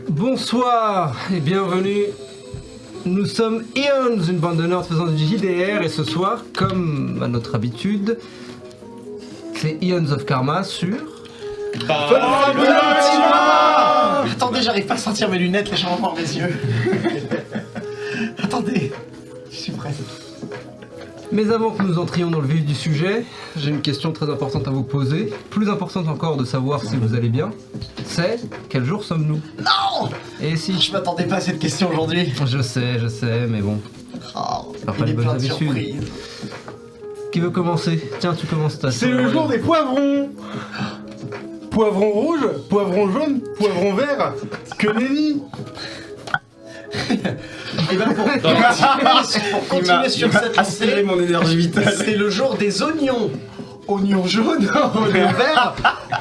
Bonsoir et bienvenue. Nous sommes Eons, une bande de nerds faisant du JDR, et ce soir, comme à notre habitude, c'est Eons of Karma sur... Attendez, j'arrive pas à sortir mes lunettes, les gens vont voir mes yeux. Attendez, je suis prêt. Mais avant que nous entrions dans le vif du sujet, j'ai une question très importante à vous poser, plus importante encore de savoir si vous allez bien, c'est quel jour sommes-nous? Non! Et si... Je m'attendais pas à cette question aujourd'hui. Je sais, mais bon. Oh, Enfin, il les est bonnes plein de habitudes. surprises. Qui veut commencer? Tiens, tu commences ta... C'est le jour des poivrons. Poivron rouge, poivron jaune, poivron vert, que nenni. Et ben pour continuer sur cette lancée, mon énergie vitale. c'est le jour des oignons. Oignons jaunes, oignons verts,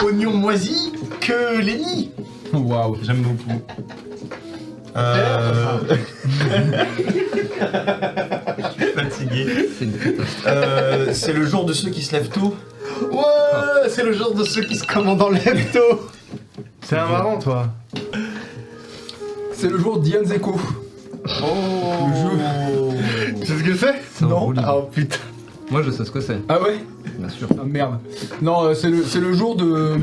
oignons moisis, que les nids. Waouh, j'aime beaucoup. Fatigué. C'est une catastrophe. C'est le jour de ceux qui se lèvent tôt. Ouais, c'est le jour de ceux qui se commandent en lepto. C'est un marrant, toi. C'est le jour d'Ian Zeko. Oh. Tu sais ce que c'est? C'est un Non. gros livre. Ah oh, putain. Moi je sais ce que c'est, Ah ouais? bien sûr. Ah merde. Non, c'est le jour de...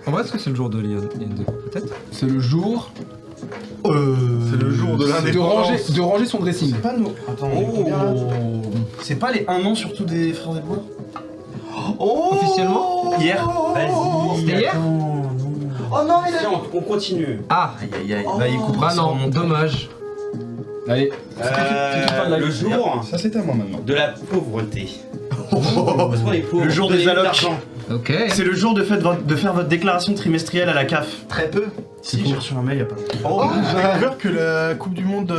En vrai, est-ce que c'est le jour de Lyon peut-être? C'est le jour C'est le jour de l'indépendance. de ranger son dressing. C'est pas nous. Attends, on est combien là C'est pas les 1 an surtout des Frères des Bois. Oh. Officiellement? Hier. Vas-y. C'était hier? Oh non, mais Tiens, on continue. Ah, Aïe aïe aïe. Bah il coupera bah ça en non, montant. dommage. Allez. Le jour Ça c'est à moi maintenant. de la pauvreté. Parce qu'on est pauvre. Le jour on des donne allocs. d'argent. Ok. C'est le jour de faire votre déclaration trimestrielle à la CAF. très peu. Si, j'ai reçu un mail il y a pas longtemps. Oh, j'avais découvert que la Coupe du Monde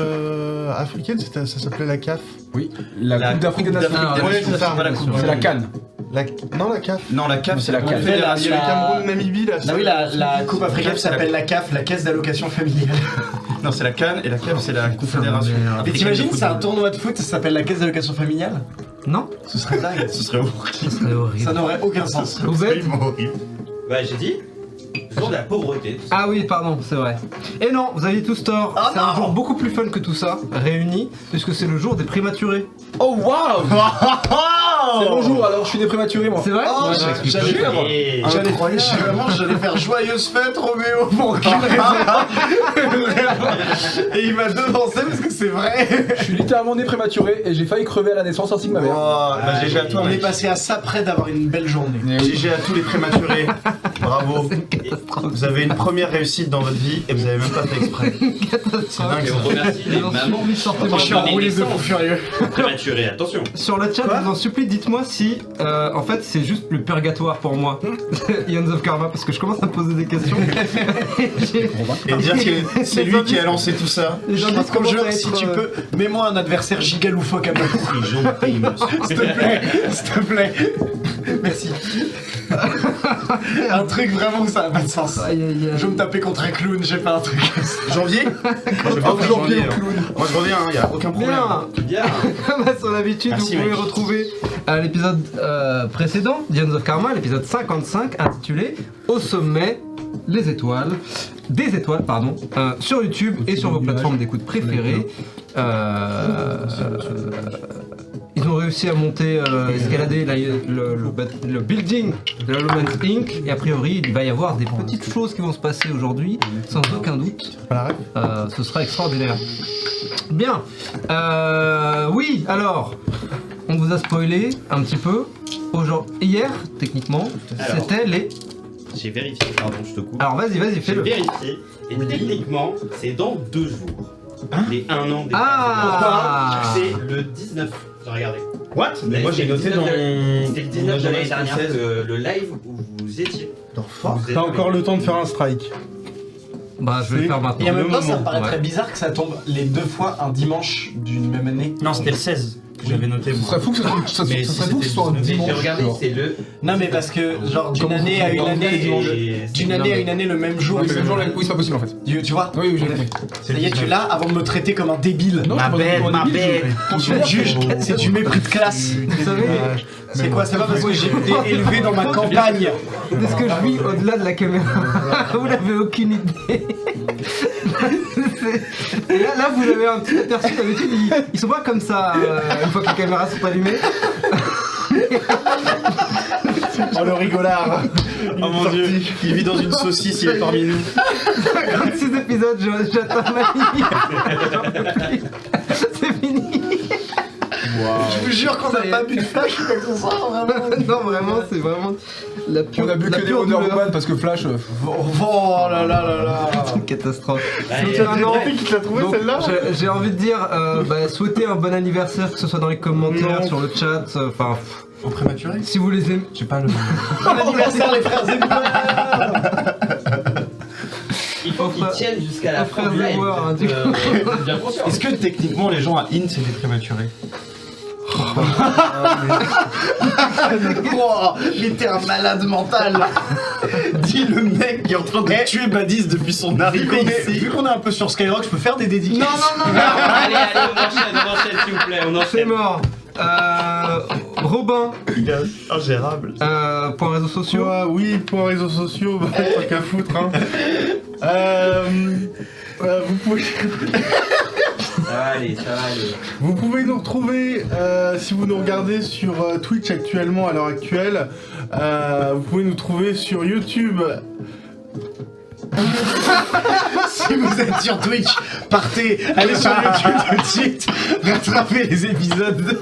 africaine, ça s'appelait la CAF. Oui. La Coupe d'Afrique des Nations. Ah, Ouais, c'est ça. pas la coupe. C'est la canne. Non, la CAF. Non, la CAF c'est la CAF. Il y a le La- Cameroun-Namibie, là. Ah oui, la coupe africaine s'appelle la CAF, la caisse d'allocation familiale. Non, c'est la CAN et la CAF c'est la Confédération. merde. Mais africaine t'imagines, de c'est un football. tournoi de foot, ça s'appelle la caisse d'allocation familiale? Non, Ce serait dingue. Ce serait horrible. ce serait horrible. Ça n'aurait aucun sens. Vous êtes... horrible. Ouais, j'ai dit. Le jour de la pauvreté. Ah oui, pardon, c'est vrai. Et non, vous aviez tous tort. Ah C'est un non. jour beaucoup plus fun que tout ça, réuni, puisque c'est le jour des prématurés. Oh waouh! C'est mon jour alors, je suis né prématuré moi. C'est vrai? Oh, Ouais, j'ai- ça explique j'allais tout. faire- Et J'allais faire joyeuse fête, Roméo, pour aucune raison. Et il m'a devancé parce que c'est vrai. Je suis littéralement né prématuré et j'ai failli crever à la naissance ainsi que ma mère. Bah, GG à toi, On est mec. passé à ça près d'avoir une belle journée. GG à tous les prématurés. Bravo. Vous avez une première réussite dans votre vie et vous avez même pas fait exprès. C'est dingue Et on ça. remercie les Ils en mamans supplie, sortez-moi Je suis de en là. roue libre de fou furieux. prématurées. Attention. Sur le chat, je vous en supplie, dites-moi si, en fait, c'est juste le purgatoire pour moi, Ions of Karma, parce que je commence à me poser des questions. Et dire que c'est lui qui a lancé tout ça. Les gens disent Comme comment jeu, ça va si être, tu peux, mets-moi un adversaire giga loufoque à ma cour. S'il te plaît, s'il te plaît. Merci. Un truc vraiment où ça n'a pas de sens. Aïe, aïe, aïe. Je vais me taper contre un clown, j'ai fait un truc. Janvier Je vais pas faire janvier. Moi je reviens, y a aucun problème. Bien. Bien. Comme à son habitude, Merci, vous pouvez mec. retrouver l'épisode précédent d'Ions of Karma, l'épisode 55, intitulé Au sommet, les étoiles, des étoiles, pardon, sur YouTube et sur vos plateformes d'écoute préférées. Ils ont réussi à monter, escalader le building de la Lumen Inc. Et a priori, il va y avoir des petites choses qui vont se passer aujourd'hui, sans aucun doute. Ce sera extraordinaire. Bien. Oui, alors, on vous a spoilé un petit peu. Hier, techniquement, Alors. c'était les... J'ai vérifié. Pardon, je te coupe. Alors vas-y, J'ai fais-le. vérifié. Et techniquement, c'est dans 2 jours. Les 1 an des Ah. Frères des Bois. C'est le 19. J'ai regardé. What Mais moi j'ai C'était noté le dans 19 mon. C'était le 19 de l'année dans dernière, 16. le live où vous étiez. Dans Fort. Vous êtes- T'as encore le temps de faire un strike. Bah, je vais le faire maintenant. Et en même Le temps, ça me moment, paraît ouais. très bizarre que ça tombe les 2 fois un dimanche d'une même année. Non, c'était le 16. J'avais noté Ce moi. serait fou que ce soit un Mais j'ai dimanche. regardé, genre. c'est le. Non, mais parce que, genre, d'une Comment année à une vous- année, Et- d'une année à une année, le même jour. Oui, c'est le jour là. Oui, c'est pas possible en fait. Tu vois? Oui, oui, j'ai compris. Ça y est, tu l'as avant de me traiter comme un débile. Non, Ma c'est pas belle, pour un ma débile, belle. Tu me juges, c'est du mépris de classe. Vous savez, C'est quoi? C'est pas parce que j'ai été élevé dans ma campagne. de ce que je vis au-delà de la caméra, vous n'avez aucune idée. Et là, vous avez un petit aperçu. D'habitude, ils sont pas comme ça une fois que les caméras sont allumées. Oh le rigolard. Oh mon dieu, il vit dans une saucisse, il est parmi nous. 56 épisodes, j'atteins ma limite. C'est fini. Je vous jure qu'on n'a pas bu de flash ou quoi que ce soit, vraiment. Non, vraiment, c'est vraiment la pure, On a bu la que des pure Wonder douleur. Woman parce que Flash. Oh là là là là. C'est une catastrophe. Ouais, Donc, non, qui te l'a trouvé donc, celle-là j'ai envie de dire, souhaitez un bon anniversaire, que ce soit dans les commentaires, Non. sur le chat, enfin, Au prématuré si vous les aimez. J'ai pas le. Bon anniversaire, les frères et Il faut qu'ils tiennent jusqu'à la fin frère du live. Zéboire, hein, du coup. Vous êtes bien conscient. Est-ce que techniquement les gens à IN c'est des prématurés? Oh, mais t'es un malade mental. Dis le mec qui est en train de tuer Badis depuis son arrivée ici. Vu qu'on est un peu sur Skyrock, je peux faire des dédicaces. Non, non, non, Allez, on enchaîne s'il vous plaît, on c'est enchaîne. mort. Robin, Il est ingérable. point réseaux sociaux. Oui, pour réseaux sociaux, bah, pas qu'à foutre. Hein. Vous pouvez. Allez, ça va aller. Vous pouvez nous retrouver si vous nous regardez sur Twitch actuellement, à l'heure actuelle. Vous pouvez nous trouver sur YouTube. Si vous êtes sur Twitch, partez, allez sur YouTube tout de suite, rattrapez les épisodes.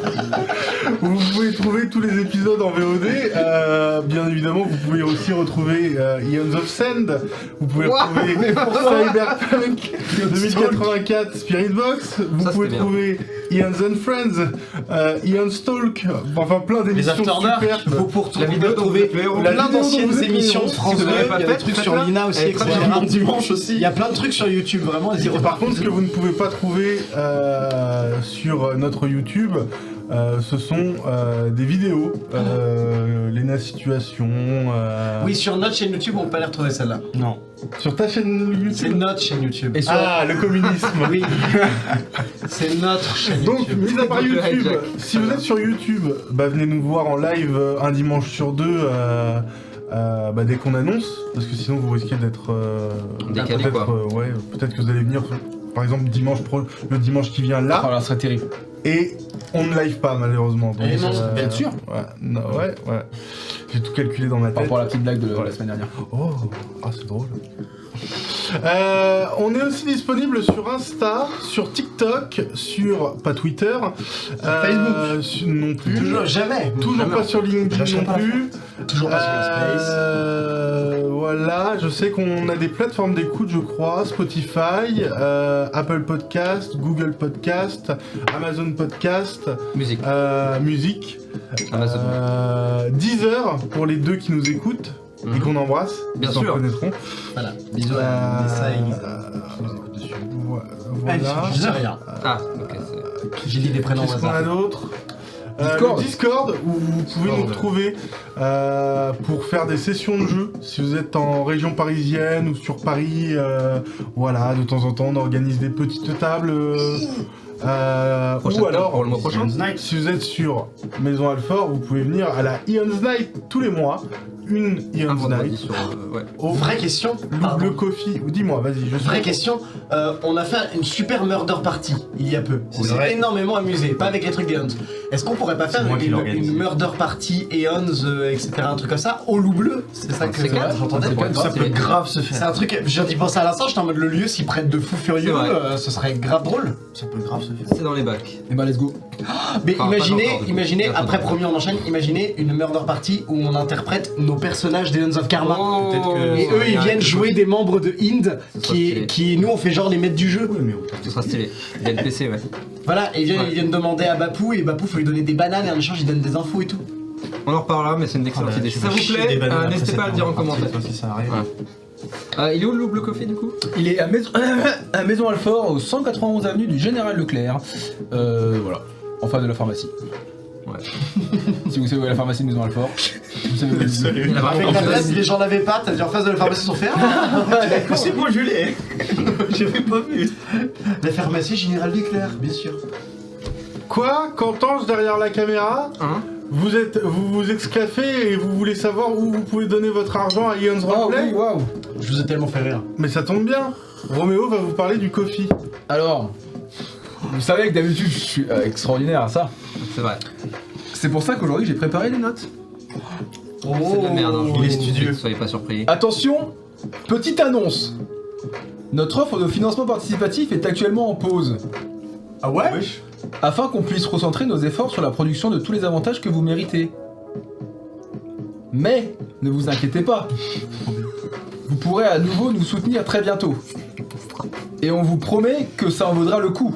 Vous pouvez trouver tous les épisodes en VOD. Bien évidemment, vous pouvez aussi retrouver Eons of Sand. Vous pouvez retrouver Cyberpunk 2084 Spirit Box. Vous Ça, pouvez c'était bien. trouver Eons and Friends, Eons Talk. Enfin, plein d'émissions After Dark. super. Faut pour La vidéo dont vous êtes le héros. La plein vidéo dont d'anciennes vous êtes le émissions héros. de France Si vous 2, l'avez pas il y a des faite, trucs sur faites-la. Lina aussi, Elle est très etc. bien. Dimanche aussi. Il y a plein de trucs sur YouTube, vraiment, vas-y, Et par contre, ce que vous ne pouvez pas trouver sur notre YouTube, ce sont des vidéos, Lena Situation. Oui, sur notre chaîne YouTube, on peut pas les retrouver celle-là. Non. Sur ta chaîne C'est YouTube. notre chaîne YouTube. Ah, le communisme. Oui, c'est notre chaîne Donc, YouTube. mis à part Donc, le YouTube, hijack. si vous êtes sur YouTube, bah, venez nous voir en live un dimanche sur deux. Dès qu'on annonce, parce que sinon vous risquez d'être Décalé, peut-être, quoi. peut-être que vous allez venir par exemple le dimanche qui vient là, là, ce serait terrible. et on ne live pas malheureusement. Donc, Et non, bien sûr. ouais. J'ai tout calculé dans ma Par tête. rapport à la petite blague de la semaine dernière. Oh, c'est drôle. On est aussi disponible sur Insta, sur TikTok, sur pas Twitter, Facebook non plus. Toujours, jamais. Toujours Jamais. pas sur LinkedIn J'achèterai non pas la plus. Toujours pas sur Space. Voilà, je sais qu'on a des plateformes d'écoute, je crois, Spotify, Apple Podcast, Google Podcast, Amazon Podcast, Musique. musique, Amazon. Deezer pour les deux qui nous écoutent et qu'on embrasse, Bien ils en sûr. connaîtront. Voilà, bisous à Mélissa et Elisa. Voilà. Je sais rien. Ah, ok, c'est. J'ai dit des prénoms au Qu'est-ce qu'on a hasard. d'autre Discord. Le Discord, où vous pouvez nous retrouver pour faire des sessions de jeu. Si vous êtes en région parisienne ou sur Paris, voilà, de temps en temps on organise des petites tables. Prochaine Ou table alors, pour le mois prochain. si vous êtes sur Maison Alfort, vous pouvez venir à la Eons Night tous les mois. Une Un Eons vendredi Night. sur. Ouais. Au Vraie question. Loup Pardon. Bleu Coffee. Dis-moi, vas-y, je suis. Vraie question, on a fait une super murder party il y a peu. On C'est s'est vrai. énormément amusé, pas avec les trucs d'Eons. Est-ce qu'on pourrait pas faire moi qui l'ai une organisé. murder party Eons, etc. Un truc comme ça, au Loup Bleu? C'est ça que C'est quatre, j'entendais. c'est quatre. Ça peut grave se C'est faire. un truc, j'y pensais à l'instant, j'étais en mode le lieu s'y prête de fou furieux, C'est vrai. ce serait grave drôle. Ça peut grave se faire. C'est dans les bacs. Et bah, let's go. Mais Enfin, pas imaginez, encore, du coup. imaginez, Personne après n'a- premier on enchaîne, imaginez une murder party où on interprète nos personnages des Eons of Karma. Oh, Peut-être que- Et eux ils viennent jouer des membres de Inde Ce sera stylé. qui nous on fait genre les maîtres du jeu. Ce sera stylé. Il y a le PC, ouais. Voilà, et ils Ouais. viennent demander à Bapou et Bapou faut lui donner des bananes et en échange il donne des infos et tout. On en reparlera, mais c'est une excellente idée. Si ça vous plaît, n'hésitez pas à le dire en commentaire. Si ça arrive. Il est où le Loup Bleu Coffee du coup? Il est à Maison Alfort, au 191 avenue du Général Leclerc. Voilà. en face de la pharmacie. Ouais. Si vous savez où est la pharmacie de Maison Alfort, vous savez où est Il y en a Avec vraiment l'adresse, les gens l'avaient pas, t'as dit en face de la pharmacie sont fermes. C'est bon, je l'ai. J'avais pas vu. La pharmacie Générale Leclerc, bien sûr. Quoi? Qu'entends-je derrière la caméra? Hein? Vous vous exclaffez et vous voulez savoir où vous pouvez donner votre argent à Ion's Ah Roleplay? oui, waouh. Je vous ai tellement fait rire. Mais ça tombe bien. Roméo va vous parler du coffee. Alors, vous savez que d'habitude je suis extraordinaire à ça. C'est vrai. C'est pour ça qu'aujourd'hui j'ai préparé les notes. C'est de la merde, hein, je vous il est le dis, studieux. soyez pas surpris. Attention, petite annonce. Notre offre de financement participatif est actuellement en pause, Ah ouais? afin qu'on puisse recentrer nos efforts sur la production de tous les avantages que vous méritez. Mais, ne vous inquiétez pas. Vous pourrez à nouveau nous soutenir très bientôt. Et on vous promet que ça en vaudra le coup.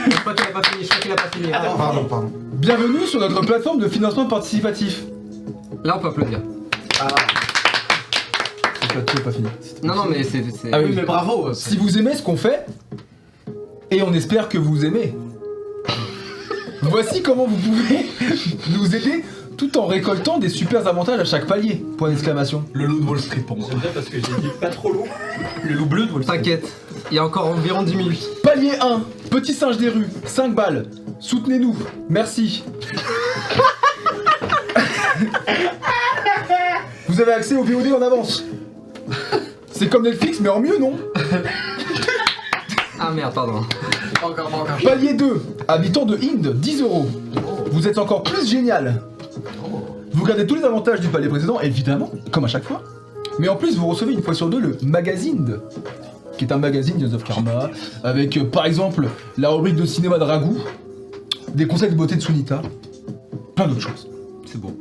Je crois qu'il a pas fini, je crois qu'il a pas fini. Attends. Pardon. Bienvenue sur notre plateforme de financement participatif. Là on peut applaudir. C'est pas fini. Non mais c'est... Ah Oui, mais bravo. Si vous aimez ce qu'on fait, et on espère que vous aimez, voici comment vous pouvez nous aider tout en récoltant des super avantages à chaque palier. Point d'exclamation. Le loup de Wall Street pour moi. J'aime bien parce que j'ai dit pas trop long. Le loup bleu de Wall Street. T'inquiète, il y a encore environ 10 minutes. Palier 1, petit singe des rues, 5 balles. Soutenez-nous, merci. Vous avez accès au VOD en avance. C'est comme Netflix mais en mieux, non? Ah merde, pardon. Encore. Palier 2, habitant de Inde, 10 €. Vous êtes encore plus génial. Vous gardez tous les avantages du palier précédent, évidemment, comme à chaque fois. Mais en plus, vous recevez une fois sur deux le magazine, qui est un magazine Iones of Karma, avec par exemple la rubrique de cinéma de Ragout, des conseils de beauté de Sunita, plein d'autres choses. C'est beau.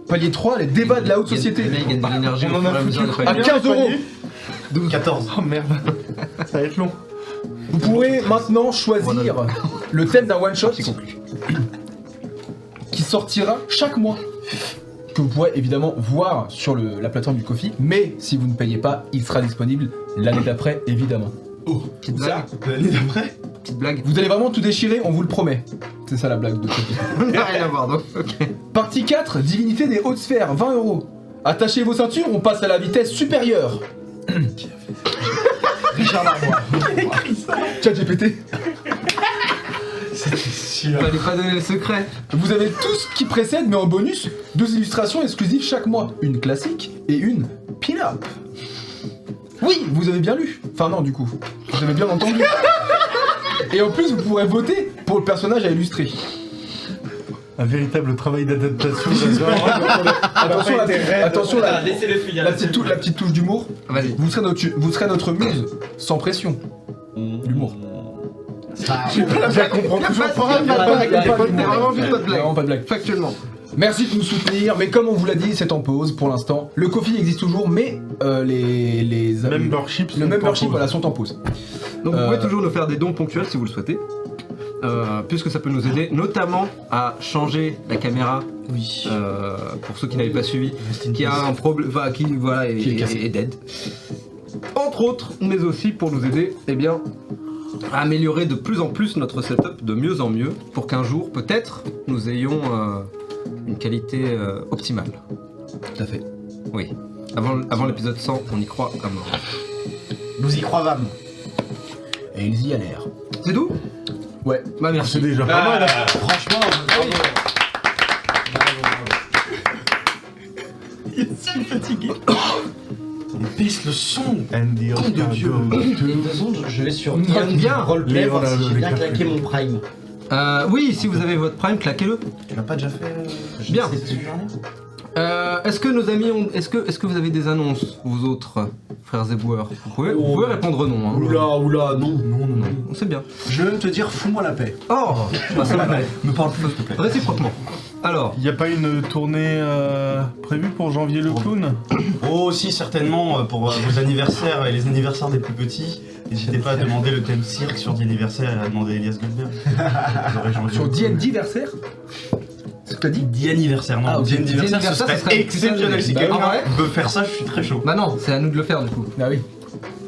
Palier 3, les débats de la haute société. Le mec gagne de l'énergie On au en fur a et à mesure foutu des À paliers. 15 €. 14. Oh merde. Ça va être long. Vous pourrez maintenant choisir le thème d'un one-shot qui sortira chaque mois. Que vous pourrez évidemment voir sur la plateforme du Ko-fi, mais si vous ne payez pas, il sera disponible l'année d'après, évidemment. Petite blague. L'année d'après. Petite blague. Vous allez vraiment tout déchirer, on vous le promet. C'est ça la blague de Ko-fi. On n'a rien à voir donc, ok. Partie 4, divinité des hautes sphères, 20 €. Attachez vos ceintures, on passe à la vitesse supérieure. Richard Larmois. ChatGPT. Fallait pas donner le secret. Vous avez tout ce qui précède, mais en bonus, 2 illustrations exclusives chaque mois. Une classique et une pin-up. Oui, vous avez bien lu. Enfin non, du coup. Vous avez bien entendu. Et en plus, vous pourrez voter pour le personnage à illustrer. Un véritable travail d'adaptation. Attention, attention Laissez-le finir. la petite touche d'humour. Vas-y. Vous serez notre muse, sans pression. L'humour. Je comprends toujours pas. Il y a pas Vraiment d'humour. juste pas de blague. Vraiment pas de blague. Factuellement. Merci de nous soutenir, mais comme on vous l'a dit, c'est en pause pour l'instant. Le Ko-fi existe toujours, mais les Memberships. le membership voilà, sont en pause. Donc vous pouvez toujours nous faire des dons ponctuels si vous le souhaitez. Puisque ça peut nous aider notamment à changer la caméra. Oui. Pour ceux qui n'avaient pas suivi, qui a un problème, enfin, qui voilà est dead. Entre autres, mais aussi pour nous aider, eh bien, à améliorer de plus en plus notre setup de mieux en mieux, pour qu'un jour, peut-être, nous ayons une qualité optimale. Tout à fait. Oui. Avant l'épisode 100, on y croit à mort. Nous y croyons. Et ils y allèrent. C'est tout? Ouais. Bah merci. C'est déjà pas mal. Franchement, bravo. Il est si fatigué. Il baisse le son. And the Nom de Dieu. Une seconde, je vais sur Bien, bien. Roleplay, voir si j'ai bien Léonard, claqué mon prime. Oui, si vous avez votre prime, claquez-le. Tu l'as pas déjà fait Bien. cette journée Est-ce que nos amis ont. Est-ce que vous avez des annonces, vous autres, frères et boueurs? Vous pouvez répondre non. Hein. Oula, non. C'est bien. Je vais même te dire, fous-moi la paix. Oh bah, ça va aller. Me parle plus, s'il te plaît. Réciproquement. Alors, Il n'y a pas une tournée prévue pour janvier le clown? Oh, si, certainement, pour vos anniversaires et les anniversaires des plus petits. N'hésitez pas à demander le thème cirque sur l'anniversaire et à demander Elias Goldberg. Sur D&D versaire. C'est ce que t'as dit? D'anniversaire, non. Ah, ok. D'anniversaire, ce ça serait serait exceptionnel. Si bah, quelqu'un ouais. veut faire ça, je suis très chaud. bah non, c'est à nous de le faire du coup. Ah oui.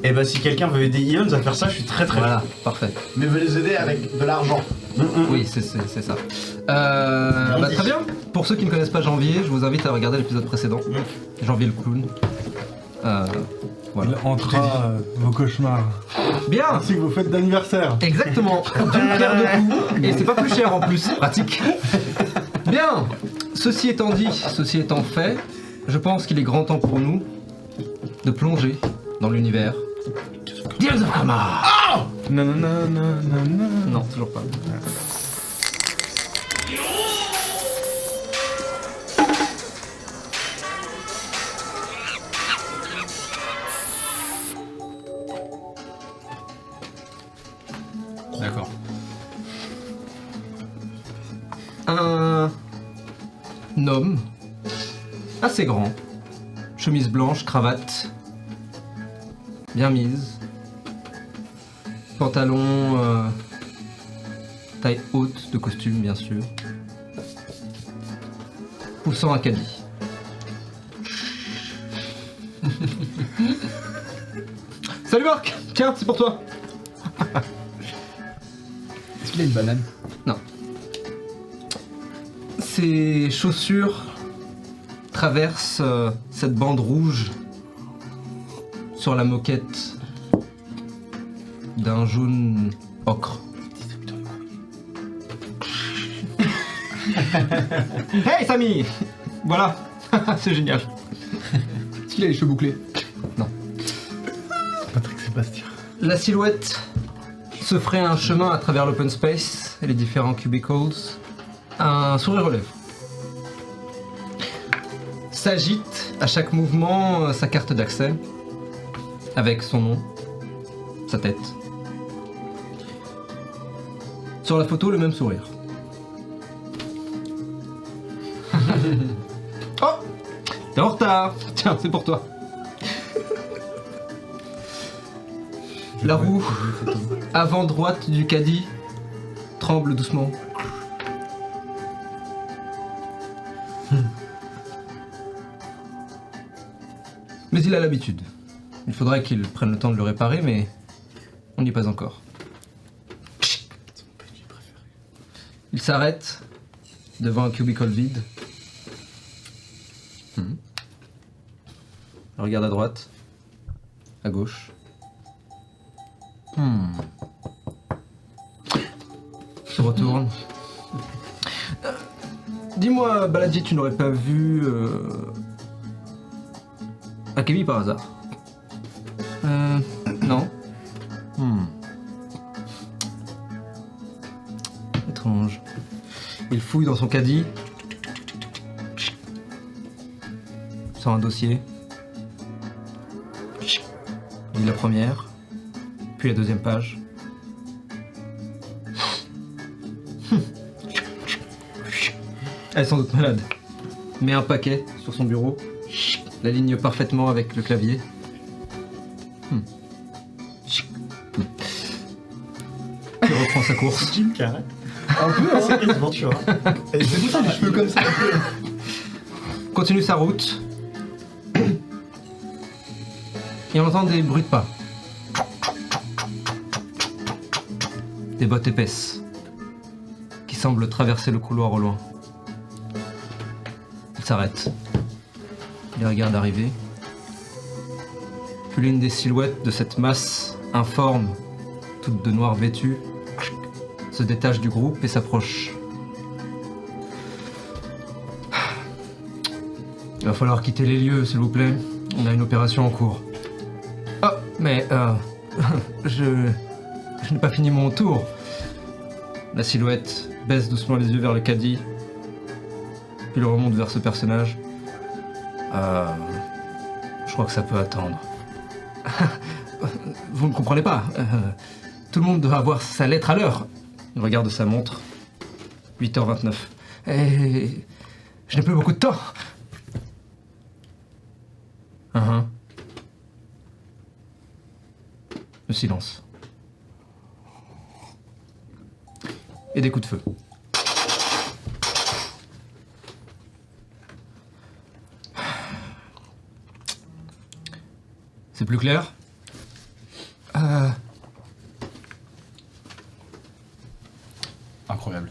Et bah si quelqu'un veut aider Ions à faire ça, je suis très très Voilà, parfait. Mais veut les aider avec de l'argent. Oui, c'est ça. Bah, très bien. Pour ceux qui ne connaissent pas Janvier, je vous invite à regarder l'épisode précédent. Janvier le clown. Voilà. Il entra vos cauchemars. Bien. Ainsi que vos fêtes d'anniversaire. Exactement. D'une pierre deux coups. Et c'est pas plus cher en plus. Pratique. Bien. Ceci étant dit, ceci étant fait, je pense qu'il est grand temps pour nous de plonger dans l'univers. Tales of Karma. Non, non, non, non, non, non. Non, toujours pas. D'accord. Un homme assez grand, chemise blanche, cravate bien mise, pantalon taille haute de costume bien sûr, poussant un caddie. Salut Marc, tiens c'est pour toi. Est-ce qu'il a une banane? Non. Ses chaussures traversent cette bande rouge sur la moquette d'un jaune ocre. Hey Samy. Voilà, c'est génial. Est-ce qu'il a les cheveux bouclés? Patrick Sébastien. La silhouette se ferait un chemin à travers l'open space et les différents cubicles. Un sourire aux lèvres. S'agite à chaque mouvement sa carte d'accès avec son nom, sa tête. Sur la photo, le même sourire. Oh, t'es en retard. Tiens, c'est pour toi. La roue avant droite du caddie tremble doucement. Mais il a l'habitude. Il faudrait qu'il prenne le temps de le réparer, mais on n'y est pas encore. Il s'arrête devant un cubicle vide. Il regarde à droite, à gauche. Se retourne. Dis-moi, Baladji, tu n'aurais pas vu Akebi par hasard? Non. Étrange. Il fouille dans son caddie. Sort un dossier. Lit la première. Puis la deuxième page. Elle est sans doute malade. Met un paquet sur son bureau. L'aligne parfaitement avec le clavier. Il reprend sa course. Jim Carrey. Un peu, hein. C'est Ace Ventura. Et c'est ça, les cheveux comme ça. Continue sa route. Et on entend des bruits de pas. Des bottes épaisses qui semblent traverser le couloir au loin. Il s'arrête. Il les regarde arriver. Puis l'une des silhouettes de cette masse informe, toute de noir vêtue, se détache du groupe et s'approche. Il va falloir quitter les lieux, s'il vous plaît. On a une opération en cours. Oh, mais je n'ai pas fini mon tour. La silhouette baisse doucement les yeux vers le caddie, puis le remonte vers ce personnage. Je crois que ça peut attendre. Vous ne comprenez pas. Tout le monde doit avoir sa lettre à l'heure. Il regarde sa montre. 8h29. Et je n'ai plus beaucoup de temps. Le silence. Et des coups de feu. C'est plus clair? Incroyable.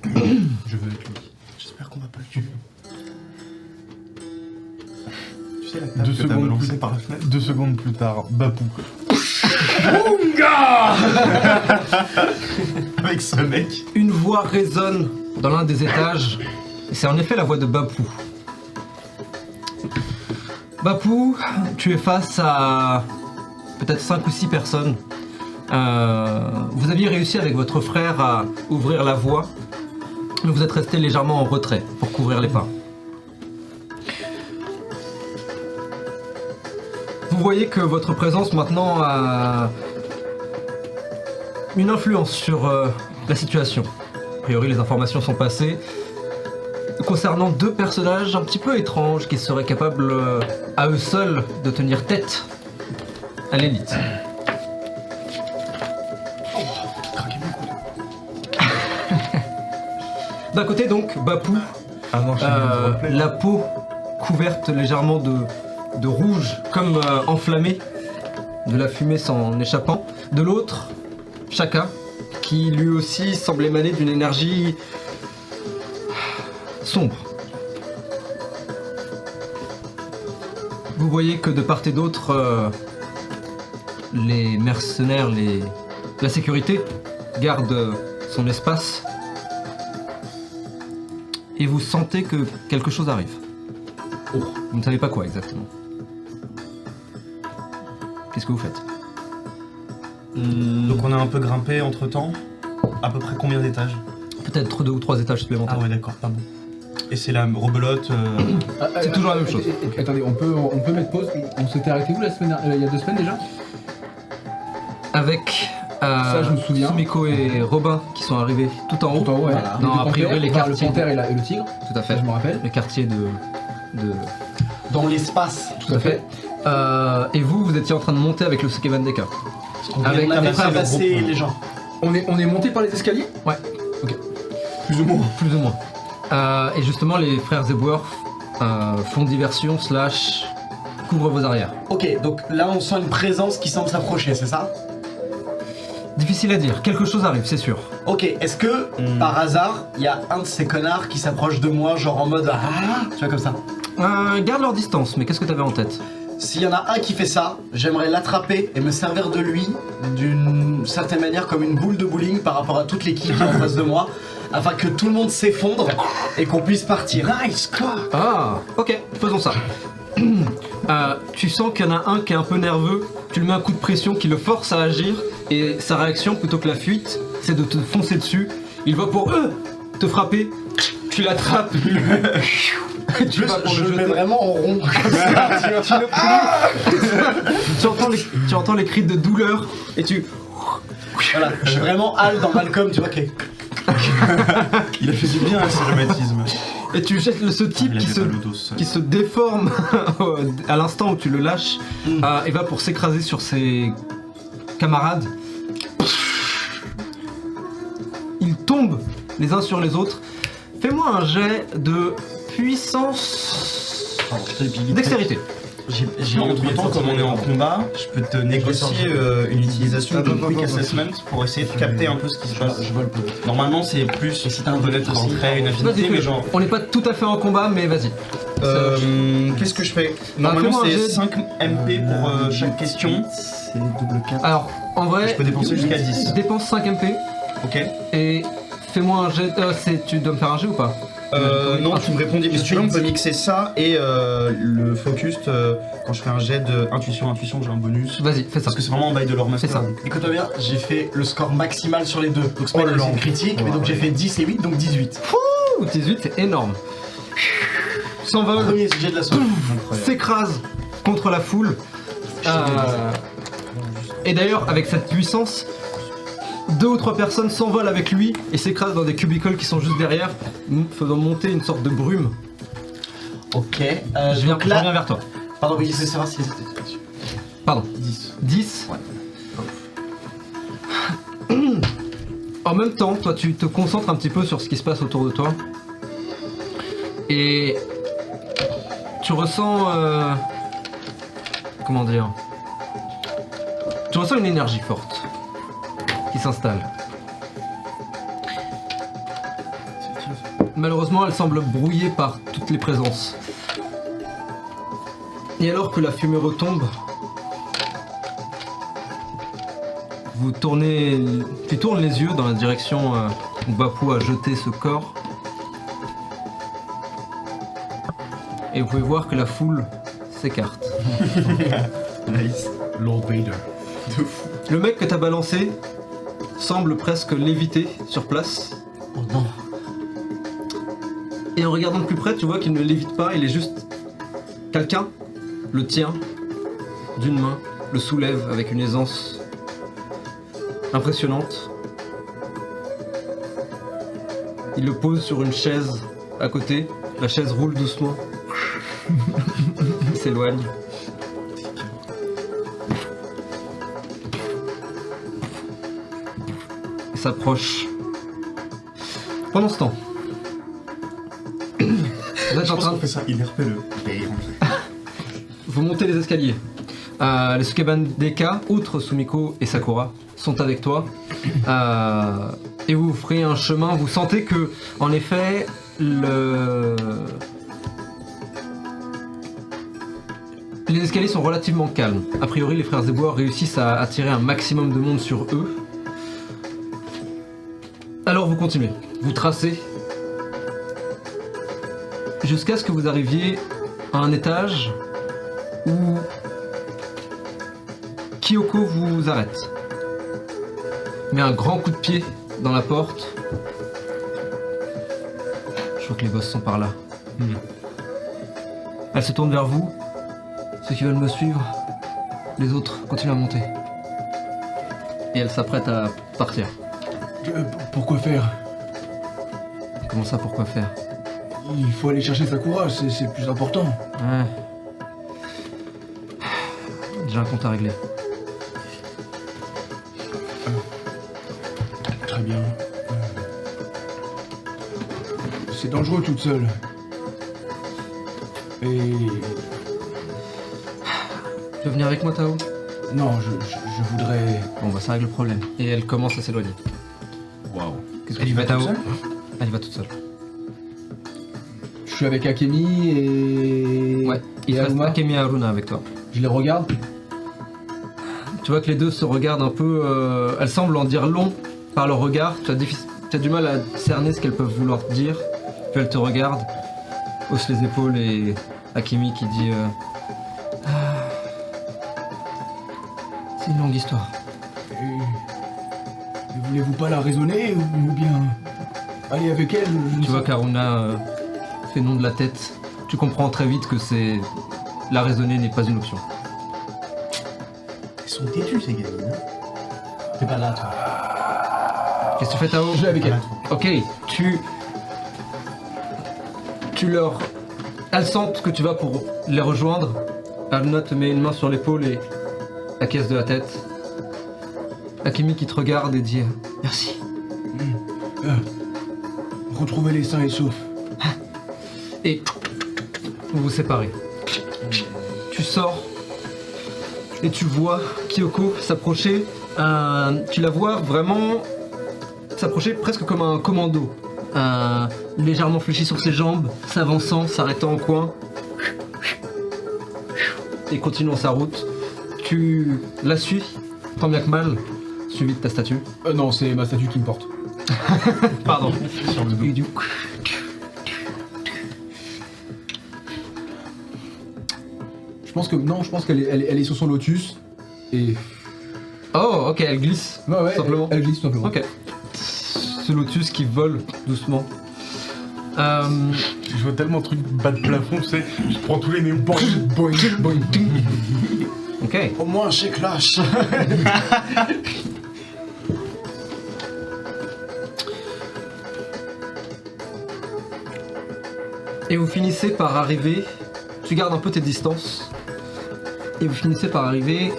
Je veux être lui. J'espère qu'on va pas le tuer. Tu sais la 2 table que t'as secondes, balancée par la fenêtre 2 secondes plus tard, Bapou. avec ce mec. Une voix résonne dans l'un des étages, et c'est en effet la voix de Bapou. Bapou, tu es face à peut-être 5 ou 6 personnes. Vous aviez réussi avec votre frère à ouvrir la voie, mais vous êtes resté légèrement en retrait pour couvrir les pas. Vous voyez que votre présence maintenant a une influence sur la situation. A priori, les informations sont passées concernant 2 personnages un petit peu étranges qui seraient capables à eux seuls de tenir tête à l'élite. D'un côté donc, Bapou, Ah non, la peau couverte légèrement de rouge, comme enflammée, de la fumée s'en échappant. De l'autre, Shaka, qui lui aussi semble émaner d'une énergie sombre. Vous voyez que de part et d'autre, les mercenaires, la sécurité gardent son espace. Et vous sentez que quelque chose arrive. Vous ne savez pas quoi exactement. Qu'est-ce que vous faites? Donc on a un peu grimpé entre temps. À peu près combien d'étages? Peut-être 2 ou 3 étages supplémentaires. Ah ouais d'accord, pas bon. Et c'est la rebelote. C'est toujours la même chose. Attendez, on peut mettre pause. On s'était arrêté où la semaine il y a 2 semaines déjà? Avec Ça, je me souviens. Sumiko et Robin qui sont arrivés tout en haut. Tout en haut, ouais. Voilà. Non, a priori les le quartiers. panthère et le tigre, Tout à fait. ça je me rappelle. Les quartiers de... Dans l'espace. Tout à fait. Et vous étiez en train de monter avec le Sukeban Deka. Avec On avait les frères tabassé les gens. On est monté par les escaliers? Ouais. Ok. Plus ou moins. Plus ou moins. Et justement, les frères Zebworth font diversion / couvrent vos arrières. Ok, donc là on sent une présence qui semble s'approcher, c'est ça? Difficile à dire. Quelque chose arrive, c'est sûr. Ok, est-ce que par hasard, il y a un de ces connards qui s'approche de moi, genre en mode ah, tu vois comme ça? Garde leur distance, mais qu'est-ce que t'avais en tête? S'il y en a un qui fait ça, j'aimerais l'attraper et me servir de lui d'une certaine manière comme une boule de bowling par rapport à toute l'équipe qui est en face de moi, afin que tout le monde s'effondre et qu'on puisse partir. Nice, quoi. Ah, ok, faisons ça. Tu sens qu'il y en a un qui est un peu nerveux, tu lui mets un coup de pression qui le force à agir, et sa réaction, plutôt que la fuite, c'est de te foncer dessus. Il va pour te frapper, tu l'attrapes, tu vas pour Je le le mets jeter. vraiment en rond comme ça, tu vois. Tu entends les cris de douleur, et tu... Voilà, je suis vraiment Hal dans Malcolm, tu vois, Il a fait du bien à ce rhumatisme. Et tu jettes ce type Il qui avait se, pas le dos, ça. qui se déforme à l'instant où tu le lâches et va pour s'écraser sur ses camarades. Ils tombent les uns sur les autres. Fais-moi un jet de puissance... Dextérité. J'ai entre temps, comme on est en combat, je peux te négocier une utilisation de Quick Assessment pour essayer de capter un peu ce qui se passe. Normalement, c'est plus connaître un trait, une affinité, Vas-y, mais genre. on n'est pas tout à fait en combat, mais vas-y. Qu'est-ce que je fais? Normalement, fais-moi un c'est jet. 5 MP pour chaque question. C'est double 4. Alors, en vrai... Je peux dépenser jusqu'à 10. Dépense 5 MP Ok. et fais-moi un jet... tu dois me faire un jet ou pas? Non, tu me réponds. Si tu veux, on peut mixer ça et le focus quand je fais un jet de intuition, j'ai un bonus. Vas-y, fais ça. Parce que c'est vraiment un bail de leur master. C'est ça. donc. Écoute-moi bien, j'ai fait le score maximal sur les deux. Donc c'est pas là là. une critique, mais donc j'ai fait 10 et 8, donc 18. Ouh, 18, c'est énorme. S'envole, Premier sujet de la sauce. s'écrase contre la foule. Et d'ailleurs, avec cette puissance, 2 ou 3 personnes s'envolent avec lui et s'écrasent dans des cubicles qui sont juste derrière, faisant monter une sorte de brume. Ok, Je donc reviens là... vers toi. Pardon, oui, je sais savoir si c'était... Pardon. 10. En même temps, toi tu te concentres un petit peu sur ce qui se passe autour de toi. Et tu ressens... comment dire? Tu ressens une énergie forte qui s'installe. Malheureusement, elle semble brouillée par toutes les présences. Et alors que la fumée retombe, tu tournes les yeux dans la direction où Bapou a jeté ce corps. Et vous pouvez voir que la foule s'écarte. Nice. Lord Vader. Le mec que t'as balancé semble presque léviter sur place. Oh non. Et en regardant de plus près, tu vois qu'il ne lévite pas, il est juste... Quelqu'un le tient d'une main, le soulève avec une aisance impressionnante. Il le pose sur une chaise à côté. La chaise roule doucement. Il s'éloigne. Il s'approche. Pendant ce temps, vous êtes en train de... fait ça, il est repelleux. Vous montez les escaliers. Les Sukeban Deka, outre Sumiko et Sakura, sont avec toi. Et vous ferez un chemin. Vous sentez que, en effet, les escaliers sont relativement calmes. A priori, les frères Zebois réussissent à attirer un maximum de monde sur eux. Alors vous continuez. Vous tracez jusqu'à ce que vous arriviez à un étage où Kyoko vous arrête. Met un grand coup de pied dans la porte. Je crois que les boss sont par là. Elle se tourne vers vous. Ceux qui veulent me suivre, les autres continuent à monter. Et elle s'apprête à partir. Pourquoi faire? Comment ça, pourquoi faire? Il faut aller chercher Sakura, c'est plus important. Ouais. J'ai un compte à régler. Très bien. C'est dangereux toute seule. Et... Tu veux venir avec moi, Tao? Non, je voudrais... Bon, bah ça règle le problème. Et elle commence à s'éloigner. Waouh. Qu'est-ce que Elle y tu va fais, Tao? toute seule? Elle y va toute seule. Je suis avec Akemi et... Ouais, il et reste Aruma. Akemi et Haruna avec toi. Je les regarde. Tu vois que les deux se regardent un peu... elles semblent en dire long par leur regard. Tu as du mal à cerner ce qu'elles peuvent vouloir te dire. Puis elles te regardent, haussent les épaules et Akemi qui dit... C'est une longue histoire. Et voulez-vous pas la raisonner ou bien aller avec elle? Tu vois qu'Aruna fait non de la tête. Tu comprends très vite que c'est... La raisonner n'est pas une option. Ils sont têtus ces gamines. T'es pas là, toi. Qu'est-ce que tu fais, Tao? Je vais avec elle. Ok, tu leur... Elles sentent que tu vas pour les rejoindre. Aruna te met une main sur l'épaule et acquiesce de la tête. Akemi qui te regarde et dit merci. Retrouvez-les sains et saufs. Et vous vous séparez. Tu sors et tu vois Kyoko s'approcher. Tu la vois vraiment s'approcher presque comme un commando. Légèrement fléchi sur ses jambes, s'avançant, s'arrêtant en coin. Et continuant sa route. Tu la suis, tant bien que mal, suivi de ta statue. Non, c'est ma statue qui me porte. Pardon. Et du... Je pense qu'elle est sur son lotus. Et... Oh, ok, elle glisse. Ouais, Simplement. Elle glisse tout simplement. Ok. Ce lotus qui vole doucement. Je vois tellement de trucs bas de plafond, tu sais, je prends tous les nez. Boing, boing, boing. Ok. Au moins chez Clash. Et vous finissez par arriver. Tu gardes un peu tes distances. Et vous finissez par arriver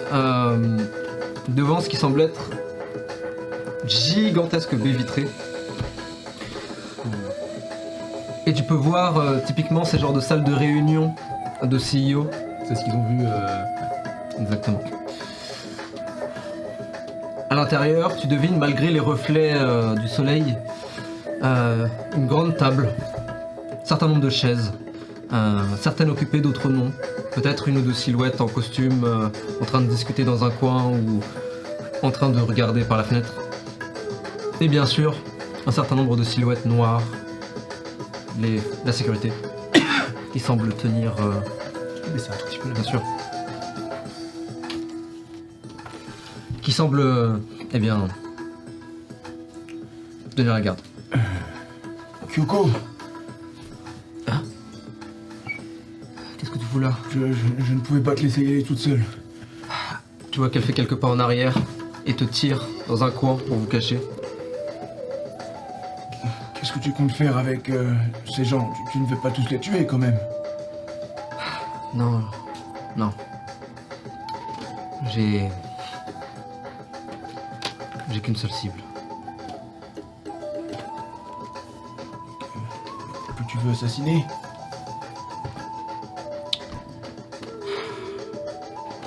devant ce qui semble être gigantesque baie vitrée. Et tu peux voir typiquement ces genres de salles de réunion de CEO. C'est ce qu'ils ont vu. Exactement. À l'intérieur, tu devines, malgré les reflets du soleil, une grande table, un certain nombre de chaises, certaines occupées, d'autres non. Peut-être une ou deux silhouettes en costume en train de discuter dans un coin ou en train de regarder par la fenêtre. Et bien sûr, un certain nombre de silhouettes noires, la sécurité, qui semble tenir... Mais c'est un tout petit peu là. Bien sûr. Qui semble, eh bien, tenir la garde. Kyoko, Qu'est-ce que tu fous là? je ne pouvais pas te laisser y aller toute seule. Tu vois qu'elle fait quelques pas en arrière et te tire dans un coin pour vous cacher. Qu'est-ce que tu comptes faire avec ces gens? Tu ne veux pas tous les tuer quand même? Non, non. J'ai qu'une seule cible. Que tu veux assassiner?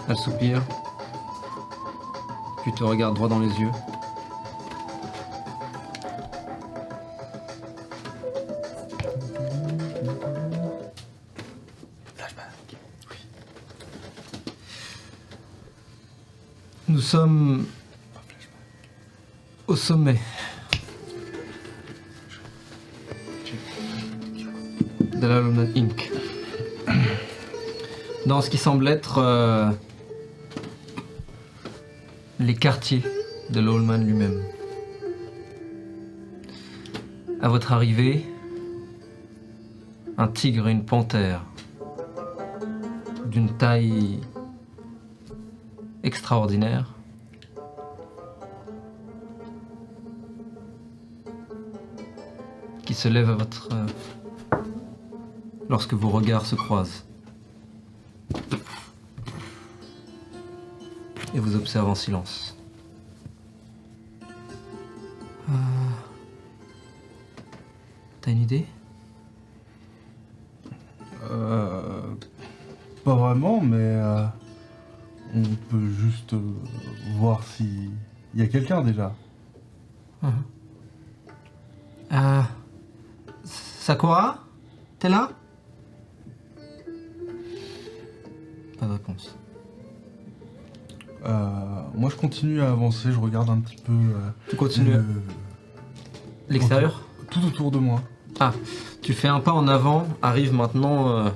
Elle soupire, puis te regarde droit dans les yeux. Nous sommes au sommet de la Luna Inc. Dans ce qui semble être les quartiers de l'Allman lui-même. À votre arrivée, un tigre et une panthère d'une taille extraordinaire qui se lève à votre lorsque vos regards se croisent et vous observe en silence. T'as une idée? Pas vraiment, mais on peut juste voir s'il y a quelqu'un déjà. Sakura? T'es là? Pas de réponse. Moi je continue à avancer, je regarde un petit peu Tu continues l'extérieur? tout autour de moi. Ah, tu fais un pas en avant, arrive maintenant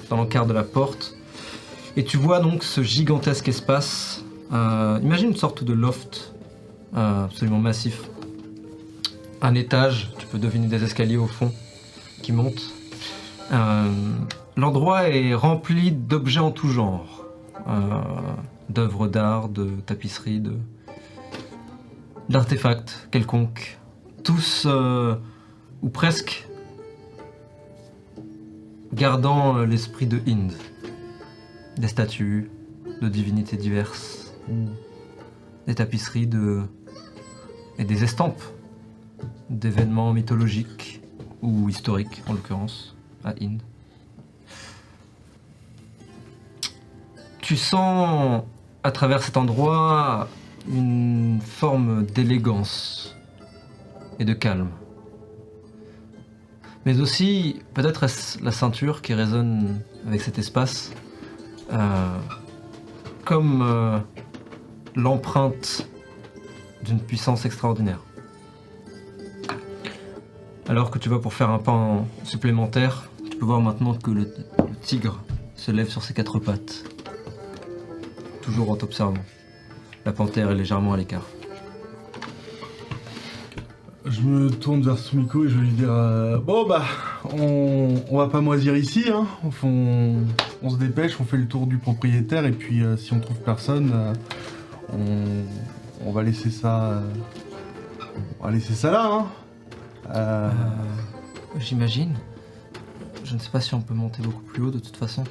dans l'encart de la porte, et tu vois donc ce gigantesque espace. Imagine une sorte de loft absolument massif. Un étage, tu peux deviner des escaliers au fond qui montent. L'endroit est rempli d'objets en tout genre, d'œuvres d'art, de tapisseries, d'artefacts quelconques. Tous, ou presque, gardant l'esprit de Inde. Des statues de divinités diverses, des tapisseries et des estampes d'événements mythologiques ou historiques, en l'occurrence, à Inde. Tu sens, à travers cet endroit, une forme d'élégance et de calme. Mais aussi, peut-être est-ce la ceinture qui résonne avec cet espace, comme l'empreinte d'une puissance extraordinaire. Alors que tu vas pour faire un pas supplémentaire, tu peux voir maintenant que le tigre se lève sur ses quatre pattes, toujours en t'observant. La panthère est légèrement à l'écart. Je me tourne vers Sumiko et je vais lui dire bon bah on va pas moisir ici hein. On se dépêche, on fait le tour du propriétaire et puis si on trouve personne on va laisser ça là hein. J'imagine. Je ne sais pas si on peut monter beaucoup plus haut de toute façon.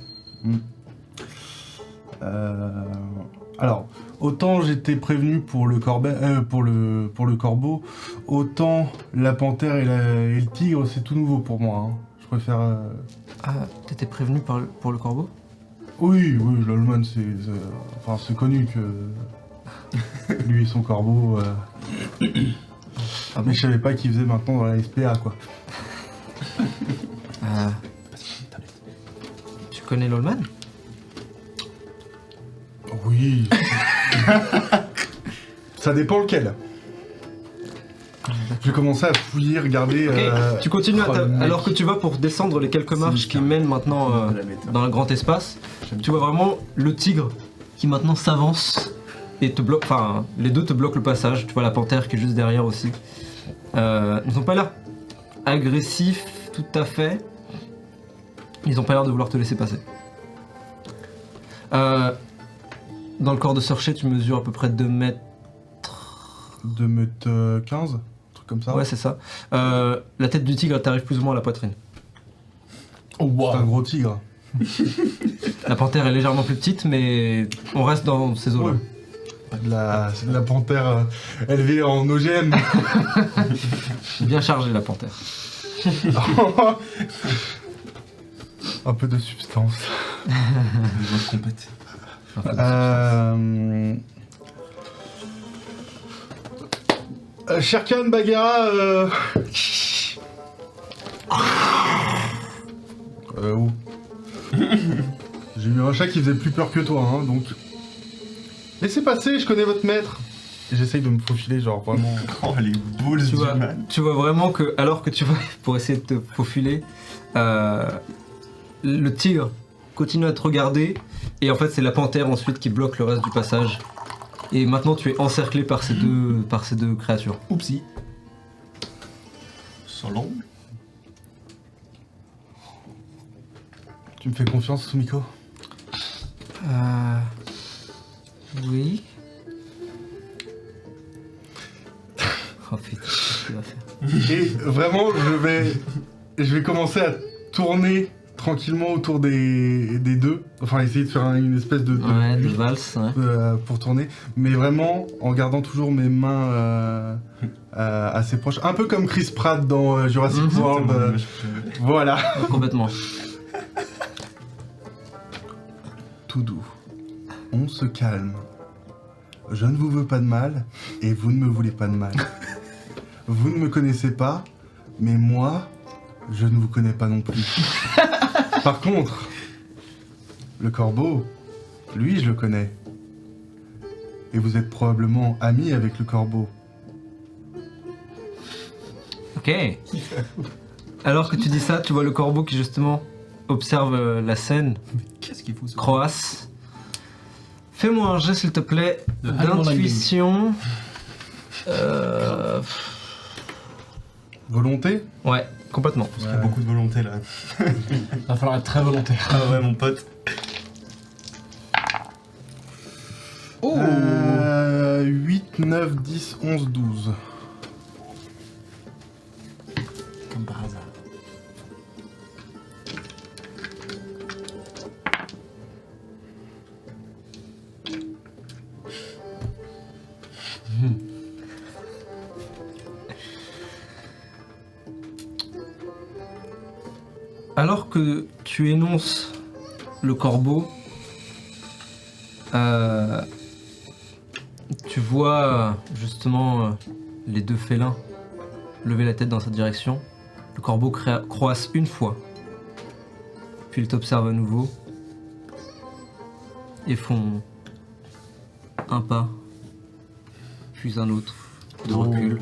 Alors, autant j'étais prévenu pour le corbeau, autant la panthère et le tigre, c'est tout nouveau pour moi. Hein. Je préfère... Ah, t'étais prévenu pour le corbeau? Oui, l'Allman, c'est connu que... Lui et son corbeau. Mais je savais pas qu'il faisait maintenant dans la SPA quoi. Tu connais l'Allman? Oui. Ça dépend lequel. Je vais commencer à fouiller, regarder. Ok, tu continues oh, le mec. alors que tu vas pour descendre les quelques marches qui mènent maintenant dans le grand espace. Tu vois vraiment le tigre qui maintenant s'avance et te bloque. Enfin, les deux te bloquent le passage. Tu vois la panthère qui est juste derrière aussi. Ils n'ont pas l'air agressifs tout à fait. Ils n'ont pas l'air de vouloir te laisser passer. Dans le corps de Searcher, tu mesures à peu près 2 mètres. 2 mètres 15, un truc comme ça. Ouais, c'est ça. La tête du tigre t'arrive plus ou moins à la poitrine. Oh C'est un wow. gros tigre. La panthère est légèrement plus petite, mais on reste dans ces eaux-là. Ouais. C'est de la panthère élevée en OGM. Bien chargée la panthère. Un peu de substance. Compète. Sherkan Bagheera. Où J'ai eu un chat qui faisait plus peur que toi, hein, donc. Laissez passer, je connais votre maître. Et j'essaye de me faufiler, genre vraiment. Oh, les balls Tu du vois, man. tu vois vraiment que, alors que tu vas pour essayer de te faufiler, le tigre continue à te regarder, et en fait c'est la panthère ensuite qui bloque le reste du passage. Et maintenant tu es encerclé par ces deux créatures. Oupsie. Solo. Tu me fais confiance, Sumiko? Oui. Oh putain, qu'est-ce qu'il va faire? Et vraiment, je vais commencer à tourner tranquillement autour des deux. Enfin, essayer de faire une espèce de Ouais, de bulle, valse, ouais. pour tourner. Mais vraiment, en gardant toujours mes mains assez proches. Un peu comme Chris Pratt dans Jurassic World. Voilà. Complètement. Tout doux. On se calme. Je ne vous veux pas de mal, et vous ne me voulez pas de mal. Vous ne me connaissez pas, mais moi, je ne vous connais pas non plus. Par contre, le corbeau, lui, je le connais. Et vous êtes probablement ami avec le corbeau. Ok. Alors que tu dis ça, tu vois le corbeau qui justement observe la scène, Qu'est-ce qu'il faut ce croasse. Fais-moi un jet s'il te plaît De Animal d'intuition. Volonté? Ouais, complètement. Parce qu'il y a beaucoup de volonté là. Va falloir être très volontaire. Ah ouais, mon pote. Oh 8, 9, 10, 11, 12. Comme par hasard. Alors que tu énonces le corbeau, tu vois justement les deux félins lever la tête dans cette direction. Le corbeau croasse une fois, puis il t'observe à nouveau et font un pas, puis un autre de recul,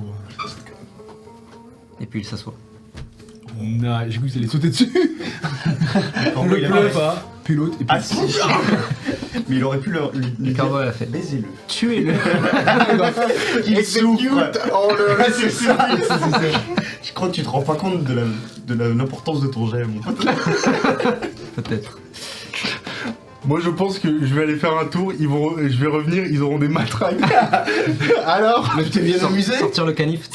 et puis il s'assoit. Non, j'ai cru que ça allait sauter dessus. Corbeau, il a Le pas- pas, puis l'autre, et puis... Ah si. Mais il aurait pu lui Le corbeau l'a fait. baisez-le. Tuez-le. Il souffre. Oh là là, c'est ça. Je crois que tu te rends pas compte de l'importance de ton jet, mon pote. Peut-être. Moi je pense que je vais aller faire un tour, je vais revenir, ils auront des matraques. Alors? Mais t'es bien amusé? Sortir le canif.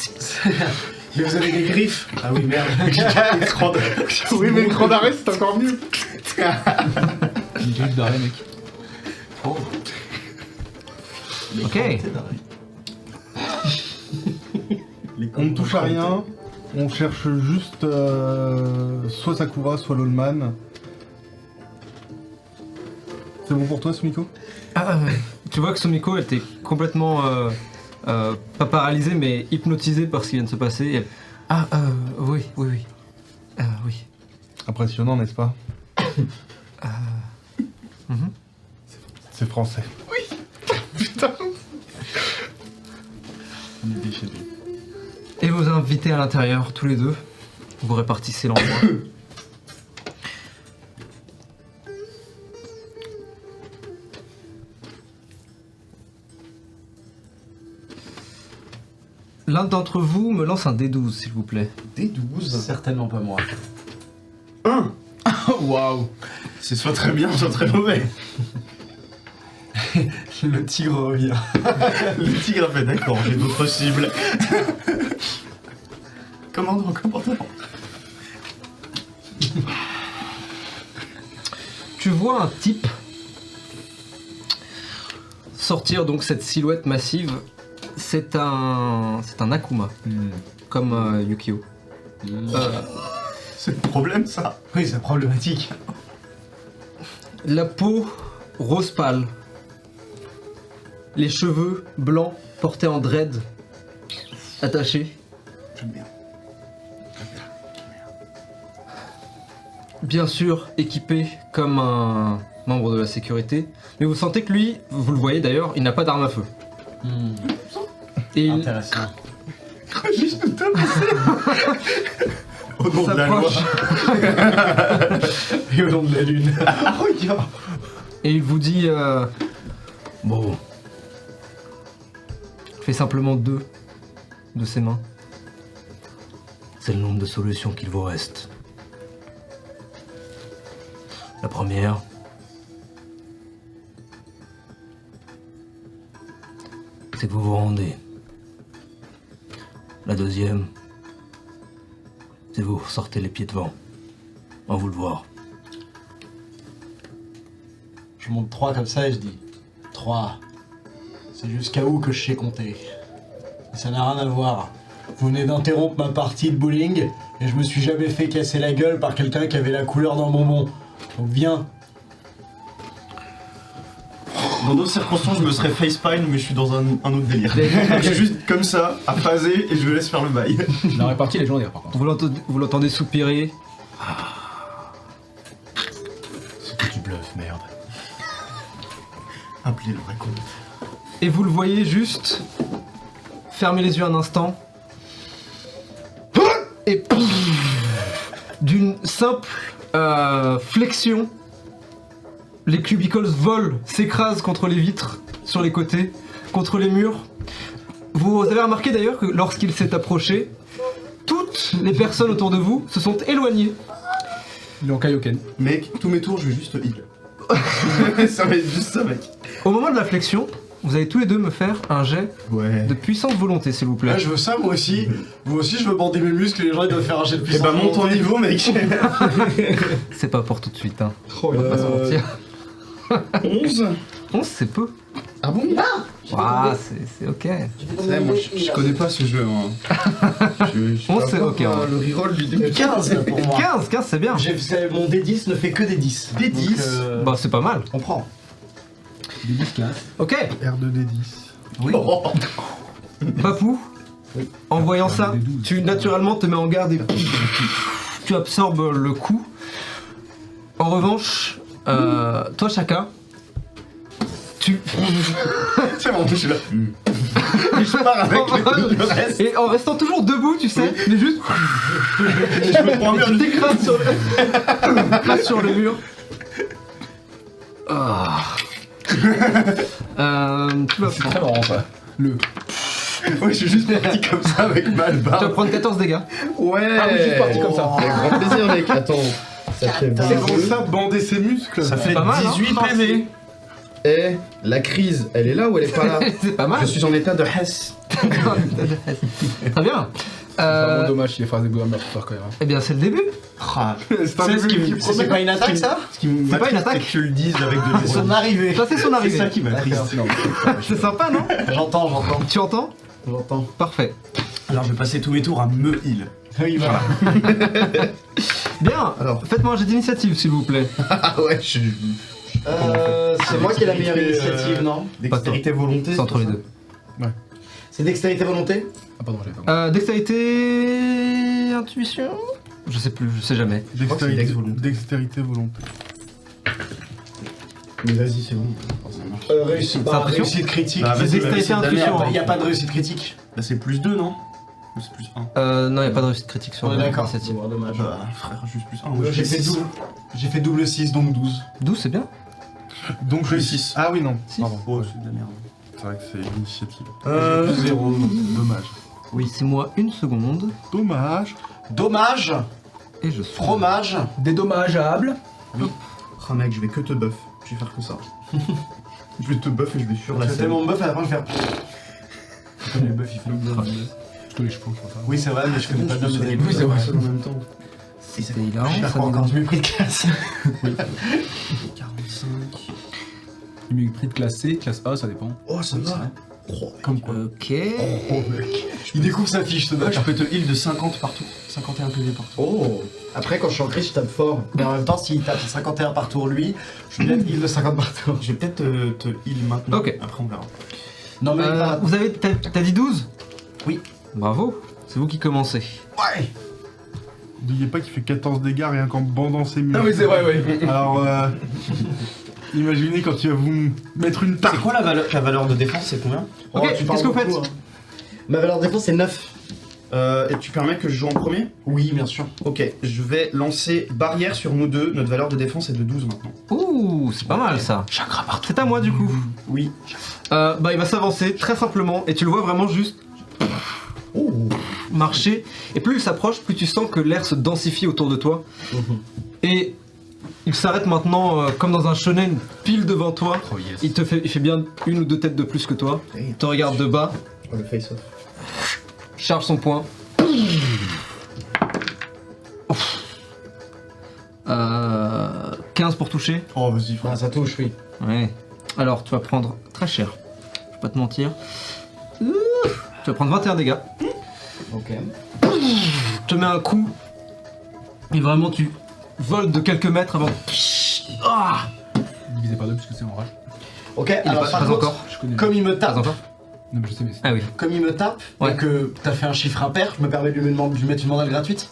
Mais vous avez des griffes? Ah oui, merde. Oui mais le cran d'arrêt c'est encore mieux. Une griffe d'arrêt, mec. Ok. On ne touche à rien, on cherche juste soit Sakura, soit l'Allman. C'est bon pour toi Sumiko? tu vois que Sumiko, elle était complètement, pas paralysée, mais hypnotisée par ce qui vient de se passer. Et elle, oui. Oui. Impressionnant, n'est-ce pas? C'est français. Oui. Putain. On est déchirés. Et vous invitez à l'intérieur, tous les deux. Vous répartissez l'endroit. L'un d'entre vous me lance un D12, s'il vous plaît. D12? Certainement pas moi. Waouh. C'est soit très bien, soit très mauvais. Le tigre revient. Le tigre a fait d'accord, j'ai d'autres cibles. Comportement. Tu vois un type sortir donc cette silhouette massive. C'est un Akuma, comme Yukio. C'est le problème, ça. Oui, c'est problématique. La peau rose pâle, les cheveux blancs portés en dread, attachés. Bien sûr équipé comme un membre de la sécurité, mais vous sentez que lui, vous le voyez d'ailleurs, il n'a pas d'arme à feu. Et il Intéressant. Au nom de la loi. s'approche Et au nom de la lune. Ah, regarde. et il vous dit bon, fais simplement 2 de ses mains. C'est le nombre de solutions qu'il vous reste. La première, c'est que vous vous rendez. La deuxième, c'est que vous sortez les pieds devant. On vous le voir. Je monte 3 comme ça et je dis 3. C'est jusqu'à où que je sais compter. Et ça n'a rien à voir. Vous venez d'interrompre ma partie de bowling et je me suis jamais fait casser la gueule par quelqu'un qui avait la couleur d'un bonbon. Donc viens. Dans d'autres circonstances, je me serais facepalm, mais je suis dans un autre délire. Je suis juste comme ça, à phaser, et je le laisse faire le bail. La répartie légendaire par contre. Vous l'entendez soupirer. C'est que tu bluffes, merde. Appelez le vrai con. Et vous le voyez juste fermer les yeux un instant. Et d'une simple flexion, les cubicles volent, s'écrasent contre les vitres, sur les côtés, contre les murs. Vous avez remarqué d'ailleurs que lorsqu'il s'est approché, toutes les personnes autour de vous se sont éloignées. Il est en Kaioken. Mec, tous mes tours, je vais juste heal. Ça va être juste ça, mec. Au moment de la flexion, vous allez tous les deux me faire un jet Ouais. de puissance volonté, s'il vous plaît. Là, je veux ça, moi aussi. Moi aussi, je veux bander mes muscles et les gens ils doivent faire un jet de Et puissance. bah, monte ton niveau, mec. C'est pas pour tout de suite, hein. On va pas se mentir. 11. 11, c'est peu. Ah bon? Ah, c'est ok. Moi, je connais pas ce jeu. Je 11, c'est ok. Hein. le reroll du début. 15 pour moi. 15, c'est bien. Mon D10 ne fait que des 10. Des 10. Donc, Bah, c'est pas mal. on prend. Ok, R2D10. Oh. Papou, en voyant ça, tu naturellement te mets en garde et tu absorbes le coup. En revanche, toi, Chaka, tu. C'est bon, je suis là. Et je pars avec le reste. Et en restant toujours debout, tu sais, mais juste. Je me prends bien Tu t'écrases sur le. t'écrases sur le mur. Ah. Tu vas C'est très marrant ça. Ouais, je suis juste parti comme ça avec ma Tu vas barbe. prendre 14 dégâts. Ouais. Ah oui, juste parti comme ça. Avec grand plaisir, mec. Attends. C'est comme ça, bander ses muscles. Ça fait pas mal, 18 PV. Eh, la crise, elle est là ou elle est pas là? C'est pas mal. Je suis en état de Hess. Très bien. C'est vraiment dommage s'il est phrasé Boomer plus tard quand même. Eh bien, c'est le début. C'est un ce qui début me- qui c'est promet. pas une attaque, ça? Ce qui me C'est pas une m'attriste, attaque. c'est que tu le dises avec de C'est son l'émotion. arrivée. Ça, c'est son C'est arrivée. ça qui m'attriste. C'est sympa, non? J'entends. Tu entends? J'entends. Parfait. Alors, je vais passer tous mes tours à me heal. Oui, voilà. Bien. Alors. Faites-moi un jet d'initiative, s'il vous plaît. Ah ouais, je C'est moi qui ai la meilleure initiative, non? Dextérité volonté. C'est entre les deux. C'est dextérité volonté? Ah pardon, j'avais pas. Dextérité... Intuition? Je sais plus, je sais jamais. Dextérité volonté. Mais vas-y, c'est bon. Réussite, C'est intuition réussite critique. Bah, C'est vas-y, dextérité bah, c'est de la intuition. merde. Il n'y a pas de réussite critique. Bah, c'est plus 2, non? Ou c'est plus 1? Non, y a pas de réussite critique sur On est d'accord. l'initiative. Bon, dommage. Bah, frère, juste plus 1. J'ai fait double. J'ai fait double 6, donc 12. 12, c'est bien. Donc Plus 6. Ah oui, non. Six. Pardon. Oh, c'est de la merde. C'est vrai que c'est l'initiative. Plus 0. Dommage. Oui, c'est moi une seconde. Dommage. Dommage, Et je suis... fromage. Dédommageable. Ah, mec, je vais que te buff. Je vais faire que ça. Je vais te buff et je vais sur la Je fais scène. tellement buff à la fin, je vais faire. Le buff, il fait le bien. Je te les chevaux, je crois. Oui, c'est vrai, mais je connais pas bien le Oui, c'est vrai. en même temps. C'était hilarant, Je ça suis encore dit du mépris de classe. 45. Du milieu prix de classe C, classe A, ça dépend. Oh, ça va. Comme quoi. donc. Ok. Il découvre sa fiche, ce Je mec. peux te heal de 50 partout. 51 PV partout. Oh. Après, quand je suis en crise, je tape fort. Mais en même temps, s'il tape 51 par tour, lui, je suis bien heal de 50 par tour. Je vais peut-être te heal maintenant. Ok. Après, on verra. Non, mais Vous avez... T'as dit 12? Oui. Bravo. C'est vous qui commencez. ouais. N'oubliez pas qu'il fait 14 dégâts rien qu'en bandant ses murs. Ah oui, c'est vrai, oui. Alors, imaginez quand il va vous mettre une tarte. C'est quoi la valeur de défense? C'est combien? Ok, tu parles qu'est-ce que vous faites? beaucoup, hein. Ma valeur de défense, c'est 9. Et tu permets que je joue en premier? Oui, bien sûr. Ok, je vais lancer barrière sur nous deux. Notre valeur de défense est de 12 maintenant. Ouh, c'est pas mal ça. C'est à moi du coup. Oui. Bah il va s'avancer très simplement et tu le vois vraiment juste marcher. Et plus il s'approche, plus tu sens que l'air se densifie autour de toi. Et il s'arrête maintenant comme dans un shonen pile devant toi. Oh yes. Il fait bien une ou deux têtes de plus que toi. Il te regarde de bas, Oh, le face-off. charge son poing. 15 pour toucher. Oh, vas-y, Ah, ça touche, oui. Ouais. Alors tu vas prendre très cher. Je vais pas te mentir. Tu vas prendre 21 dégâts. Ok. Te mets un coup. Et vraiment tu voles de quelques mètres avant. Ah, Divisé par deux puisque c'est en rage. Ok, il est alors pas, par pas contre, encore. Je connais. comme il me Pas tape, encore. Non, mais je sais, mais c'est. Ah oui. comme il me tape, Ouais. et que t'as fait un chiffre impair, je me permets de lui mettre une mandale gratuite.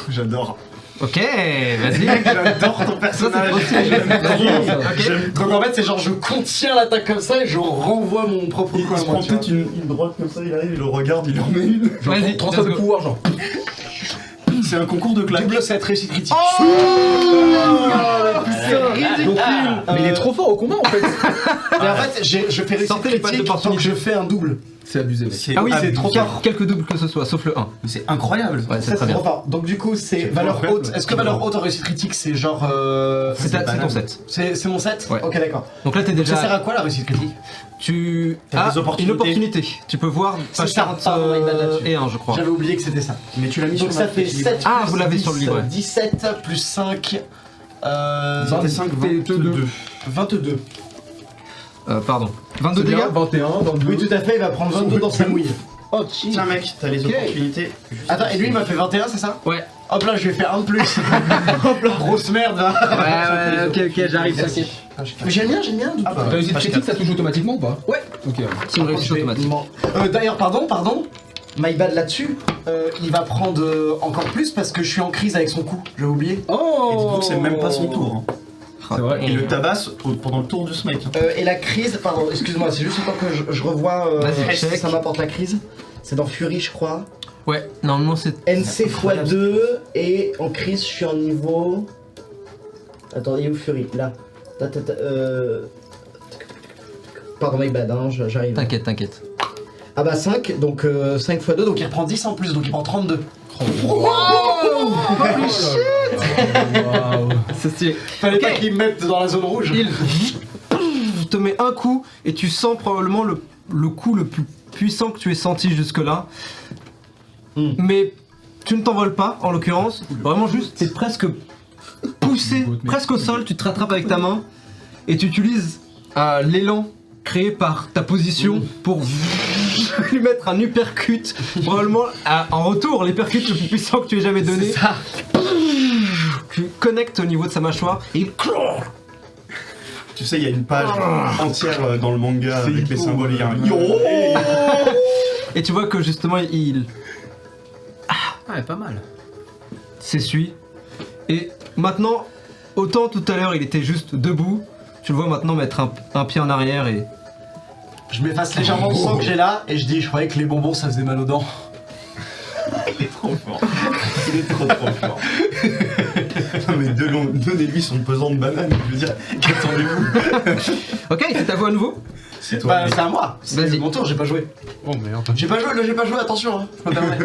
J'adore. Ok, vas-y. J'adore ton personnage. Ok. Donc en fait, c'est genre je contiens l'attaque comme ça et je renvoie mon propre Il coup à se moi. prend tu vois. peut-être une droite comme ça, il arrive, il le regarde, il en met une. Vas-y, Transfert de let's go. pouvoir, genre. C'est un concours de claques. Double 7 réussite critique. Oh, Mais il est trop fort au combat en fait. Mais en fait, je fais réussite Sortez les pattes critique tant que d'opportunité. je fais un double. C'est abusé, mec. Ah oui, c'est trop abusé. fort. Quelques doubles que ce soit, sauf le 1. Mais c'est incroyable. Ouais, c'est Ça, très c'est bien. trop fort. Donc du coup, c'est C'est valeur fort, haute. ouais. Est-ce que valeur haute en réussite critique, c'est genre... C'est c'est ton banal. 7. C'est mon 7 Ouais. Ok, d'accord. Donc là t'es Ça sert déjà. à quoi la réussite critique? Tu T'as as des opportunités. une opportunité. Tu peux voir C'est page ça, 40 pardon, il va là-dessus. et 1 je crois. J'avais oublié que c'était ça. Mais tu l'as mis Donc sur ça ma fait fiche. 7 Ah, plus vous l'avez 10, sur le livre, ouais. 17 plus 5... 25, 22. 22. Pardon. 22 C'est bien, dégâts. 21, 22. Oui, tout à fait, il va prendre 22 dans sa mouille. Oh, cheat. Tiens mec, t'as les Ok. opportunités. Juste Attends, et ici. lui il m'a fait 21, c'est ça? Ouais. Hop là, je vais faire un de plus. Hop là, grosse merde. Ouais, ok, j'arrive, t'inquiète. Mais j'aime bien, tout Ah bah, T'as réussi page critique, 4. ça touche automatiquement ou pas? Ouais. Ok. C'est une réussite automatique. D'ailleurs, pardon. My bad là-dessus. Il va prendre encore plus parce que je suis en crise avec son coup. J'avais oublié. Et dites-vous que c'est même pas son tour. Hein. C'est vrai. Il le tabasse pendant le tour de ce mec. Hein. Et la crise, pardon, excuse-moi, c'est juste encore que je revois Vas-y, si check. ça m'apporte la crise. C'est dans Fury, je crois. Ouais, normalement c'est. NC x2 et en crise, je suis en niveau. Attends, il est où Fury? Là. Pardon, my bad, hein, j'arrive. T'inquiète, t'inquiète. Ah bah 5, donc 5 x 2, donc il reprend 10 en plus, donc il prend 32. Waouh. C'est stylé. Fallait Ok. pas qu'il me mette dans la zone rouge. Il te met un coup et tu sens probablement le coup le plus puissant que tu aies senti jusque-là. Mais tu ne t'envoles pas en l'occurrence. Vraiment juste, t'es presque poussé, presque au sol, tu te rattrapes avec ta main et tu utilises l'élan créé par ta position pour lui mettre un uppercut. Probablement en retour, l'uppercut le plus puissant que tu aies jamais donné. C'est ça. Tu connectes au niveau de sa mâchoire et il Tu sais, il y a une page entière dans le manga avec les symboles et il y a un yo. Et tu vois que justement il Ah, pas mal. s'essuie. Et maintenant, autant tout à l'heure il était juste debout, tu le vois maintenant mettre un pied en arrière et... Je m'efface légèrement le sang que j'ai là et je dis, je croyais que les bonbons ça faisait mal aux dents. Il est trop fort. Il est trop fort. Non mais donnez-lui son pesant de banane, je veux dire, qu'attendez-vous? Ok, c'est à vous à nouveau. C'est toi. Bah c'est à moi, c'est Vas-y. mon tour, j'ai pas joué. Oh merde. J'ai pas joué, attention, hein, je me permets.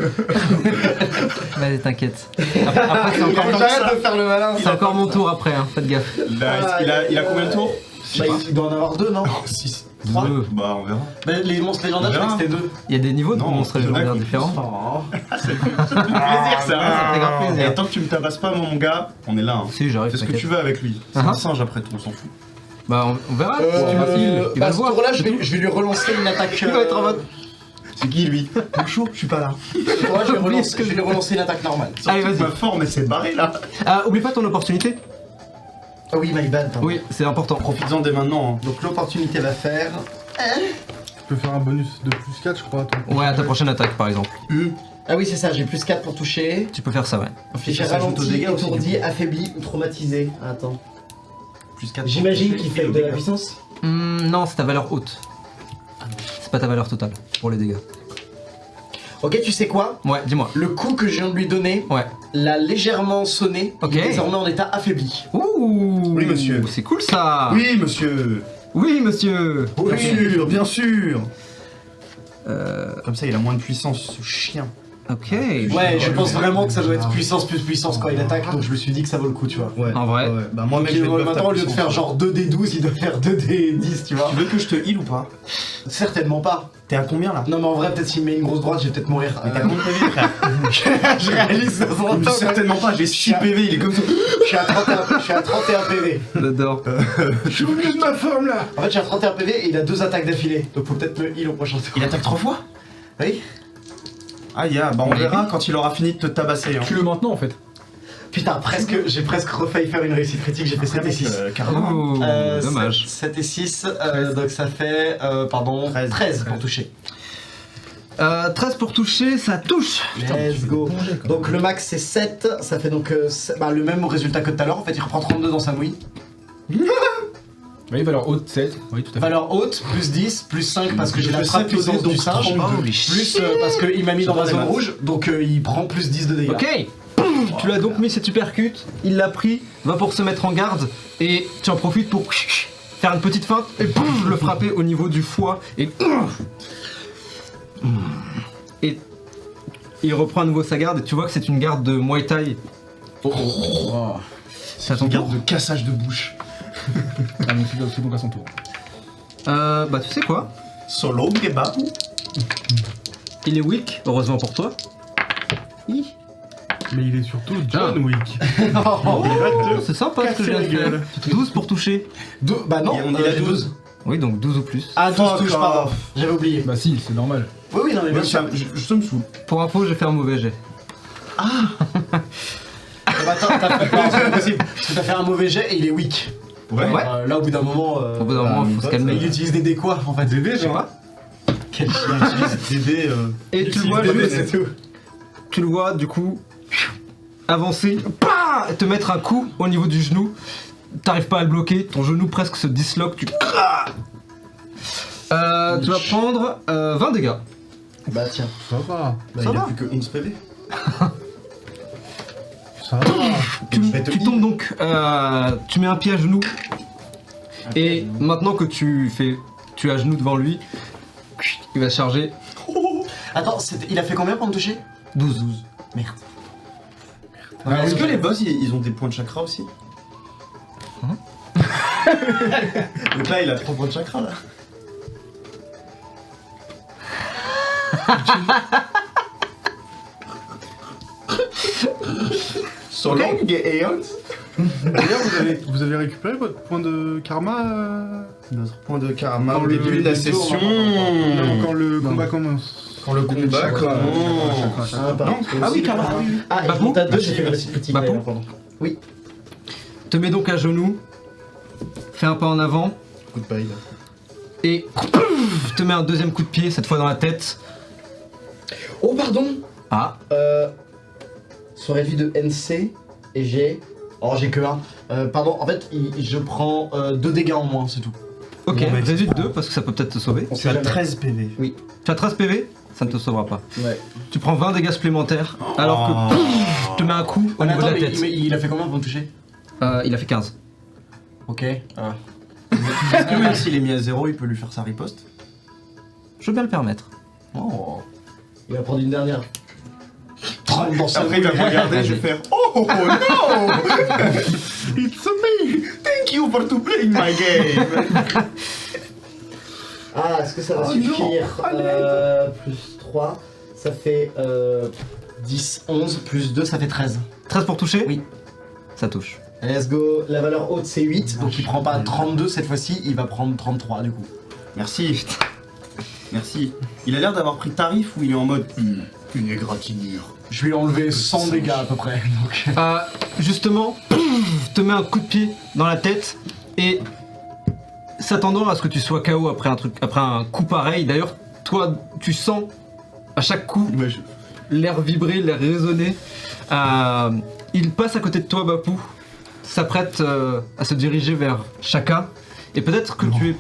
Vas-y, t'inquiète. Après, c'est encore, J'arrête de faire le malin. c'est encore mon tour après, hein. Faites gaffe. Il a combien de tours? Bah, il doit en avoir 2, non? 6. 3. Deux. Bah on verra. Bah, les monstres légendaires, je crois que c'était 2. Il y a des niveaux de Non, monstres il y en a légendaires qui- différents. Ça fait plaisir ça. ça fait grave plaisir. Et tant que tu me tabasses pas mon gars, on est là. Hein. Si, j'arrive. Fais ce que t'inquiète. tu veux avec lui. C'est Uh-huh. un singe après tout, on s'en fout. Bah, on verra. Si tu veux, il va Bah, le ce voir. tour-là, je vais lui relancer une attaque. Il va être en mode. C'est qui lui? Bonjour, je suis pas là. Ce tour-là, je vais lui relancer une attaque normale. Allez, Surtout que vas-y. ma forme elle s'est barrée là. Ah, oublie pas ton opportunité. Ah oui, my bad, pardon. Oui, c'est important. Profites-en dès maintenant. Hein. Donc l'opportunité va faire. Tu peux faire un bonus de plus 4, je crois. Attends. Ouais, à ta prochaine attaque par exemple. Ah oui, c'est ça, j'ai plus 4 pour toucher. Tu peux faire ça, ouais. Et j'ai ça s'ajoute aux ralenti, dégâts aussi, étourdi, affaibli ou traumatisé. Attends. Plus 4. J'imagine qu'il fait de la puissance. Non, c'est ta valeur haute. C'est pas ta valeur totale pour les dégâts. Ok, tu sais quoi? Ouais, dis-moi. Le coup que je viens de lui donner Ouais. l'a légèrement sonné. Ok. Il est désormais en état affaibli. Ouh. Oui, monsieur. C'est cool ça. Oui, monsieur. Oui, monsieur. Bien sûr, bien sûr. Euh, Comme ça, il a moins de puissance, ce chien. ok. Ouais, je pense vraiment que ça doit être puissance plus puissance quand il attaque, donc je me suis dit que ça vaut le coup, tu vois. Ouais. En vrai. Ouais. Bah moi, Donc mec, je vais te buff ta maintenant, au lieu de puissance. faire genre 2d12, il doit faire 2d10, tu vois. Tu veux que je te heal ou pas? Certainement pas. T'es à combien là? Non, mais en vrai, peut-être s'il me met une grosse droite, je vais peut-être mourir. Mais t'as combien de PV, frère? Je réalise ça se Mais entend, certainement pas, j'ai 6 PV, il est comme ça. Je suis à 31 PV. J'adore. Je suis au milieu de ma forme là. En fait, je suis à 31 PV et il a 2 attaques d'affilée. Donc faut peut-être me heal au prochain tour. Il attaque 3 fois? Oui. Ah, bah on verra quand il aura fini de te tabasser. Hein. Tu le maintenant en fait. Putain, j'ai presque refailli faire une réussite critique, j'ai fait 7 et 6. Carrément. Ouh, dommage. 7 et 6, donc ça fait, 13. 13 pour toucher. 13 pour toucher, ça touche. Let's go. Donc le max c'est 7, ça fait donc le même résultat que tout à l'heure. En fait, il reprend 32 dans sa mouille. Oui, valeur haute, 7. Oui, tout à fait. Valeur haute, plus 10, plus 5 parce que j'ai la trappe puissance du singe. Plus parce qu'il m'a mis dans la zone rouge, donc il prend plus 10 de dégâts. Ok. Tu l'as donc mis cette supercute, il l'a pris, va pour se mettre en garde et tu en profites pour faire une petite feinte et le frapper au niveau du foie et il reprend à nouveau sa garde et tu vois que c'est une garde de Muay Thai. Oh. C'est à ton Une tour. garde de cassage de bouche. Ah, donc c'est donc à son tour. Bah tu sais quoi, Solo kebab. il est weak, heureusement pour toi. Mais il est surtout John Wick. Oh, c'est sympa ce que je viens de Casser la faire. gueule. 12 pour toucher. Bah non, Il a 12. Oui, donc 12 ou plus. Ah, 12 touches, Fuck pardon. off. J'avais oublié. Bah si, c'est normal. Oui, oui, non, mais bien Moi, sûr. je me saoule. Pour info, j'ai fait un mauvais jet. Bah, attends, c'est pas possible. Parce que t'as fait un mauvais jet et il est weak. Ouais. Ouais. Là, au bout d'un moment. Au bout d'un moment, il faut se calmer. Il utilise des dés quoi en fait? Des dés, Je sais pas. Quel chien. DD. Et tu le vois, c'est tout. tu le vois du coup avancer, et te mettre un coup au niveau du genou. T'arrives pas à le bloquer, ton genou presque se disloque, tu. Tu vas prendre 20 dégâts. Bah, tiens. Ça va. Bah, Ça il a va. plus que 11 PV. Ça va. Tu, Je vais te tu tombes donc, tu mets un pied à genoux. Et maintenant que tu es à genoux devant lui, il va se charger Attends, il a fait combien pour me toucher? 12. Merde. Est-ce que les boss ils ont des points de chakra aussi? Donc là il a 3 points de chakra là. So long et D'ailleurs, vous avez récupéré votre point de karma Notre point de karma Dans au le début de la tour, session. non, quand le combat commence. Quand le combat commence. Ah oui, karma. Ah, et Bapou quand t'as 2, j'ai fait une réussite critique. Bapou d'ailleurs, pardon. Te mets donc à genoux fait un pas en avant Coup de paille là. et te met un deuxième coup de pied, cette fois dans la tête. Oh pardon. Ah, Sur réduit de NC et j'ai... Oh j'ai que 1. Pardon, en fait je prends 2 dégâts en moins, c'est tout. ok, Bon, bah, réduit de 2 parce que ça peut peut-être te sauver. On Tu sait as jamais. 13 PV. Tu as 13 PV, ça ne te sauvera pas. Ouais. Tu prends 20 dégâts supplémentaires alors que je te mets un coup au niveau de attends, la mais tête. il a fait combien pour me toucher? Il a fait 15. Ok. Est-ce que même s'il est mis à 0, il peut lui faire sa riposte? Je veux bien le permettre. Oh. Il va prendre une dernière. 30 dans sa Après, il va me regarder, je vais faire Oh no! It's me! Thank you for to playing my game! Ah, est-ce que ça va suffire? Plus 3, ça fait 10, 11, plus 2, ça fait 13. 13 pour toucher? Oui. Ça touche. Let's go. La valeur haute c'est 8, donc il prend pas 32 cette fois-ci, il va prendre 33 du coup. Merci. Merci. Il a l'air d'avoir pris tarif ou il est en mode Une égratignure. Je vais lui enlever 100 dégâts à peu près. Donc. Justement, te met un coup de pied dans la tête et s'attendant à ce que tu sois KO après un coup pareil. D'ailleurs, toi, tu sens à chaque coup l'air vibrer, l'air résonner. Il passe à côté de toi, Bapou, s'apprête à se diriger vers Shaka. Et peut-être que tu es...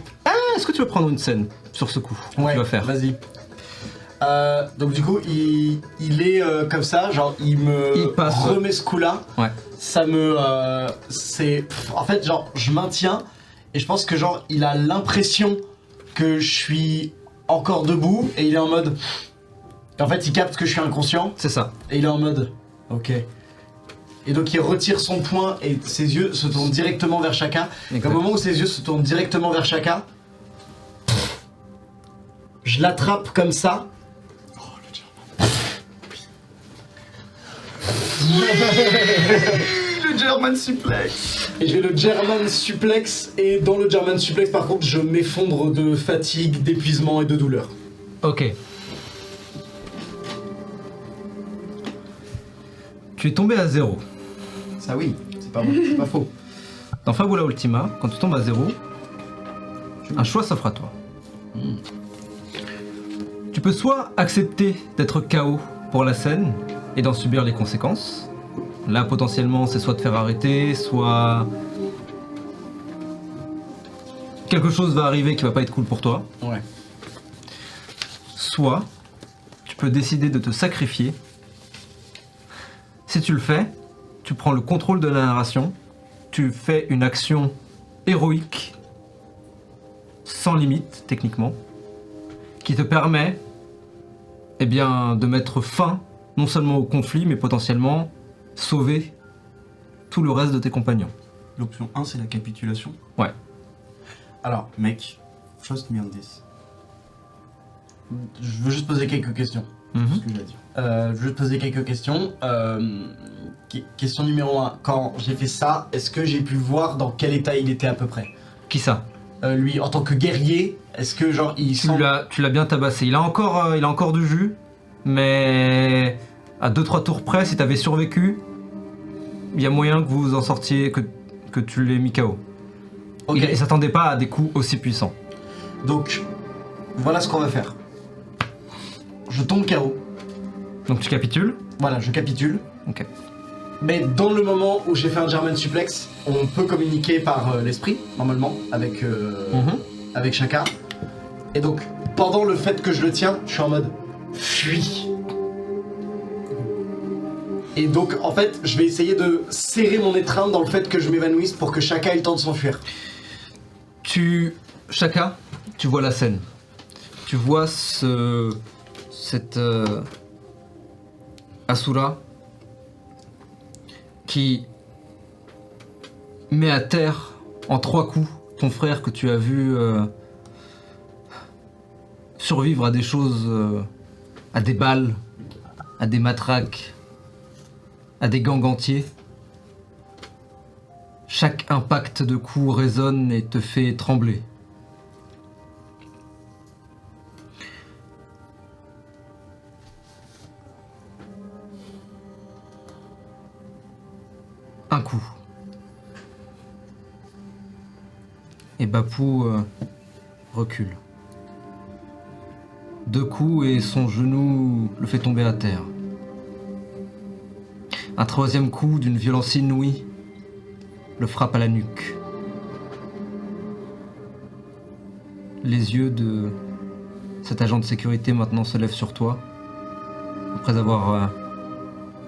est-ce que tu veux prendre une scène sur ce coup? Ouais, Tu vas faire. vas-y. Donc du coup, il est comme ça, genre il passe, remet ce coup-là. Ouais. Ça me... en fait, genre, je maintiens et je pense que genre, il a l'impression que je suis encore debout et il est en mode... Et en fait, il capte que je suis inconscient C'est ça. et il est en mode... Ok. Et donc il retire son poing et ses yeux se tournent directement vers Shaka. Et au moment où ses yeux se tournent directement vers Shaka, je l'attrape comme ça. le German suplex. Et je vais le German suplex. Et dans le German suplex, par contre, je m'effondre de fatigue, d'épuisement et de douleur. Ok. Tu es tombé à 0. Ça oui, c'est pas bon, c'est pas faux. Dans Fabula Ultima, quand tu tombes à 0, un choix s'offre à toi. Tu peux soit accepter d'être KO pour la scène et d'en subir les conséquences. Là, potentiellement, c'est soit te faire arrêter, soit quelque chose va arriver qui va pas être cool pour toi. Ouais. Soit tu peux décider de te sacrifier. Si tu le fais, tu prends le contrôle de la narration, tu fais une action héroïque, sans limite techniquement, qui te permet eh bien, de mettre fin non seulement au conflit, mais potentiellement sauver tout le reste de tes compagnons. L'option 1, c'est la capitulation. Ouais. Alors, Mec, trust me on this. je veux juste poser quelques questions. C'est ce que j'ai à dire. Je veux juste poser quelques questions. Question numéro 1. Quand j'ai fait ça, est-ce que j'ai pu voir dans quel état il était à peu près? Qui ça? Lui, en tant que guerrier, est-ce que genre il semble... Tu l'as bien tabassé. Il a encore du jus, mais à 2-3 tours près, si t'avais survécu, il y a moyen que vous vous en sortiez, que tu l'aies mis KO. Ok. Il s'attendait pas à des coups aussi puissants. Donc, voilà ce qu'on va faire. Je tombe KO. Donc tu capitules. Voilà, je capitule. Ok. Mais dans le moment où j'ai fait un German suplex, on peut communiquer par l'esprit, normalement, avec Shaka. Et donc, pendant le fait que je le tiens, je suis en mode fuis. Et donc, en fait, je vais essayer de serrer mon étreinte dans le fait que je m'évanouisse pour que Shaka ait le temps de s'enfuir. Shaka, tu vois la scène. Tu vois cette Asura qui met à terre en 3 coups ton frère que tu as vu survivre à des choses, à des balles, à des matraques, à des gangs entiers. Chaque impact de coup résonne et te fait trembler. Un coup. Et Bapou recule. 2 coups et son genou le fait tomber à terre. Un 3e coup d'une violence inouïe le frappe à la nuque. Les yeux de cet agent de sécurité maintenant se lèvent sur toi, après avoir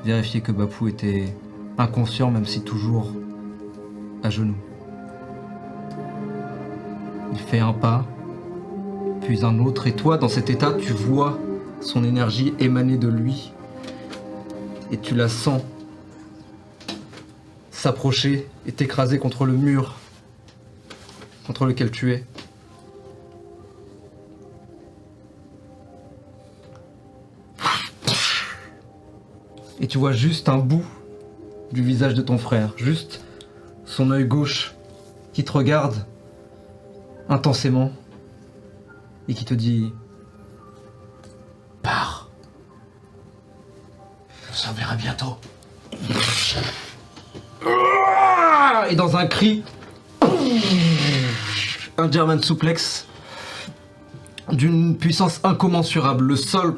vérifié que Bapou était inconscient, même si toujours à genoux. Il fait un pas, puis un autre, et toi, dans cet état, tu vois son énergie émaner de lui, et tu la sens s'approcher et t'écraser contre le mur contre lequel tu es. Et tu vois juste un bout du visage de ton frère, juste son œil gauche qui te regarde intensément et qui te dit « Pars !» On s'en verra bientôt. Et dans un cri, un German suplex d'une puissance incommensurable. Le sol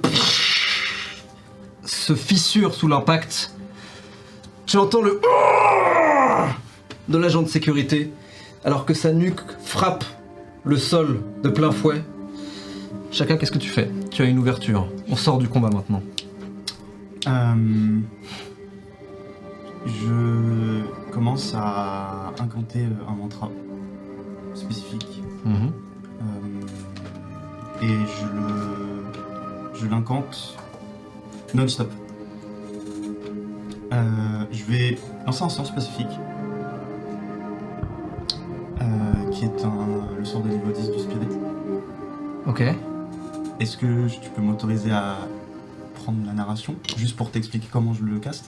se fissure sous l'impact. Tu entends le de l'agent de sécurité alors que sa nuque frappe le sol de plein fouet. Chacun, qu'est-ce que tu fais? Tu as une ouverture. On sort du combat maintenant. Je commence à incanter un mantra spécifique. Et je l'incante non-stop. Je vais lancer un sort spécifique qui est le sort de niveau 10 du spirit. Ok. Est-ce que tu peux m'autoriser à prendre la narration juste pour t'expliquer comment je le caste?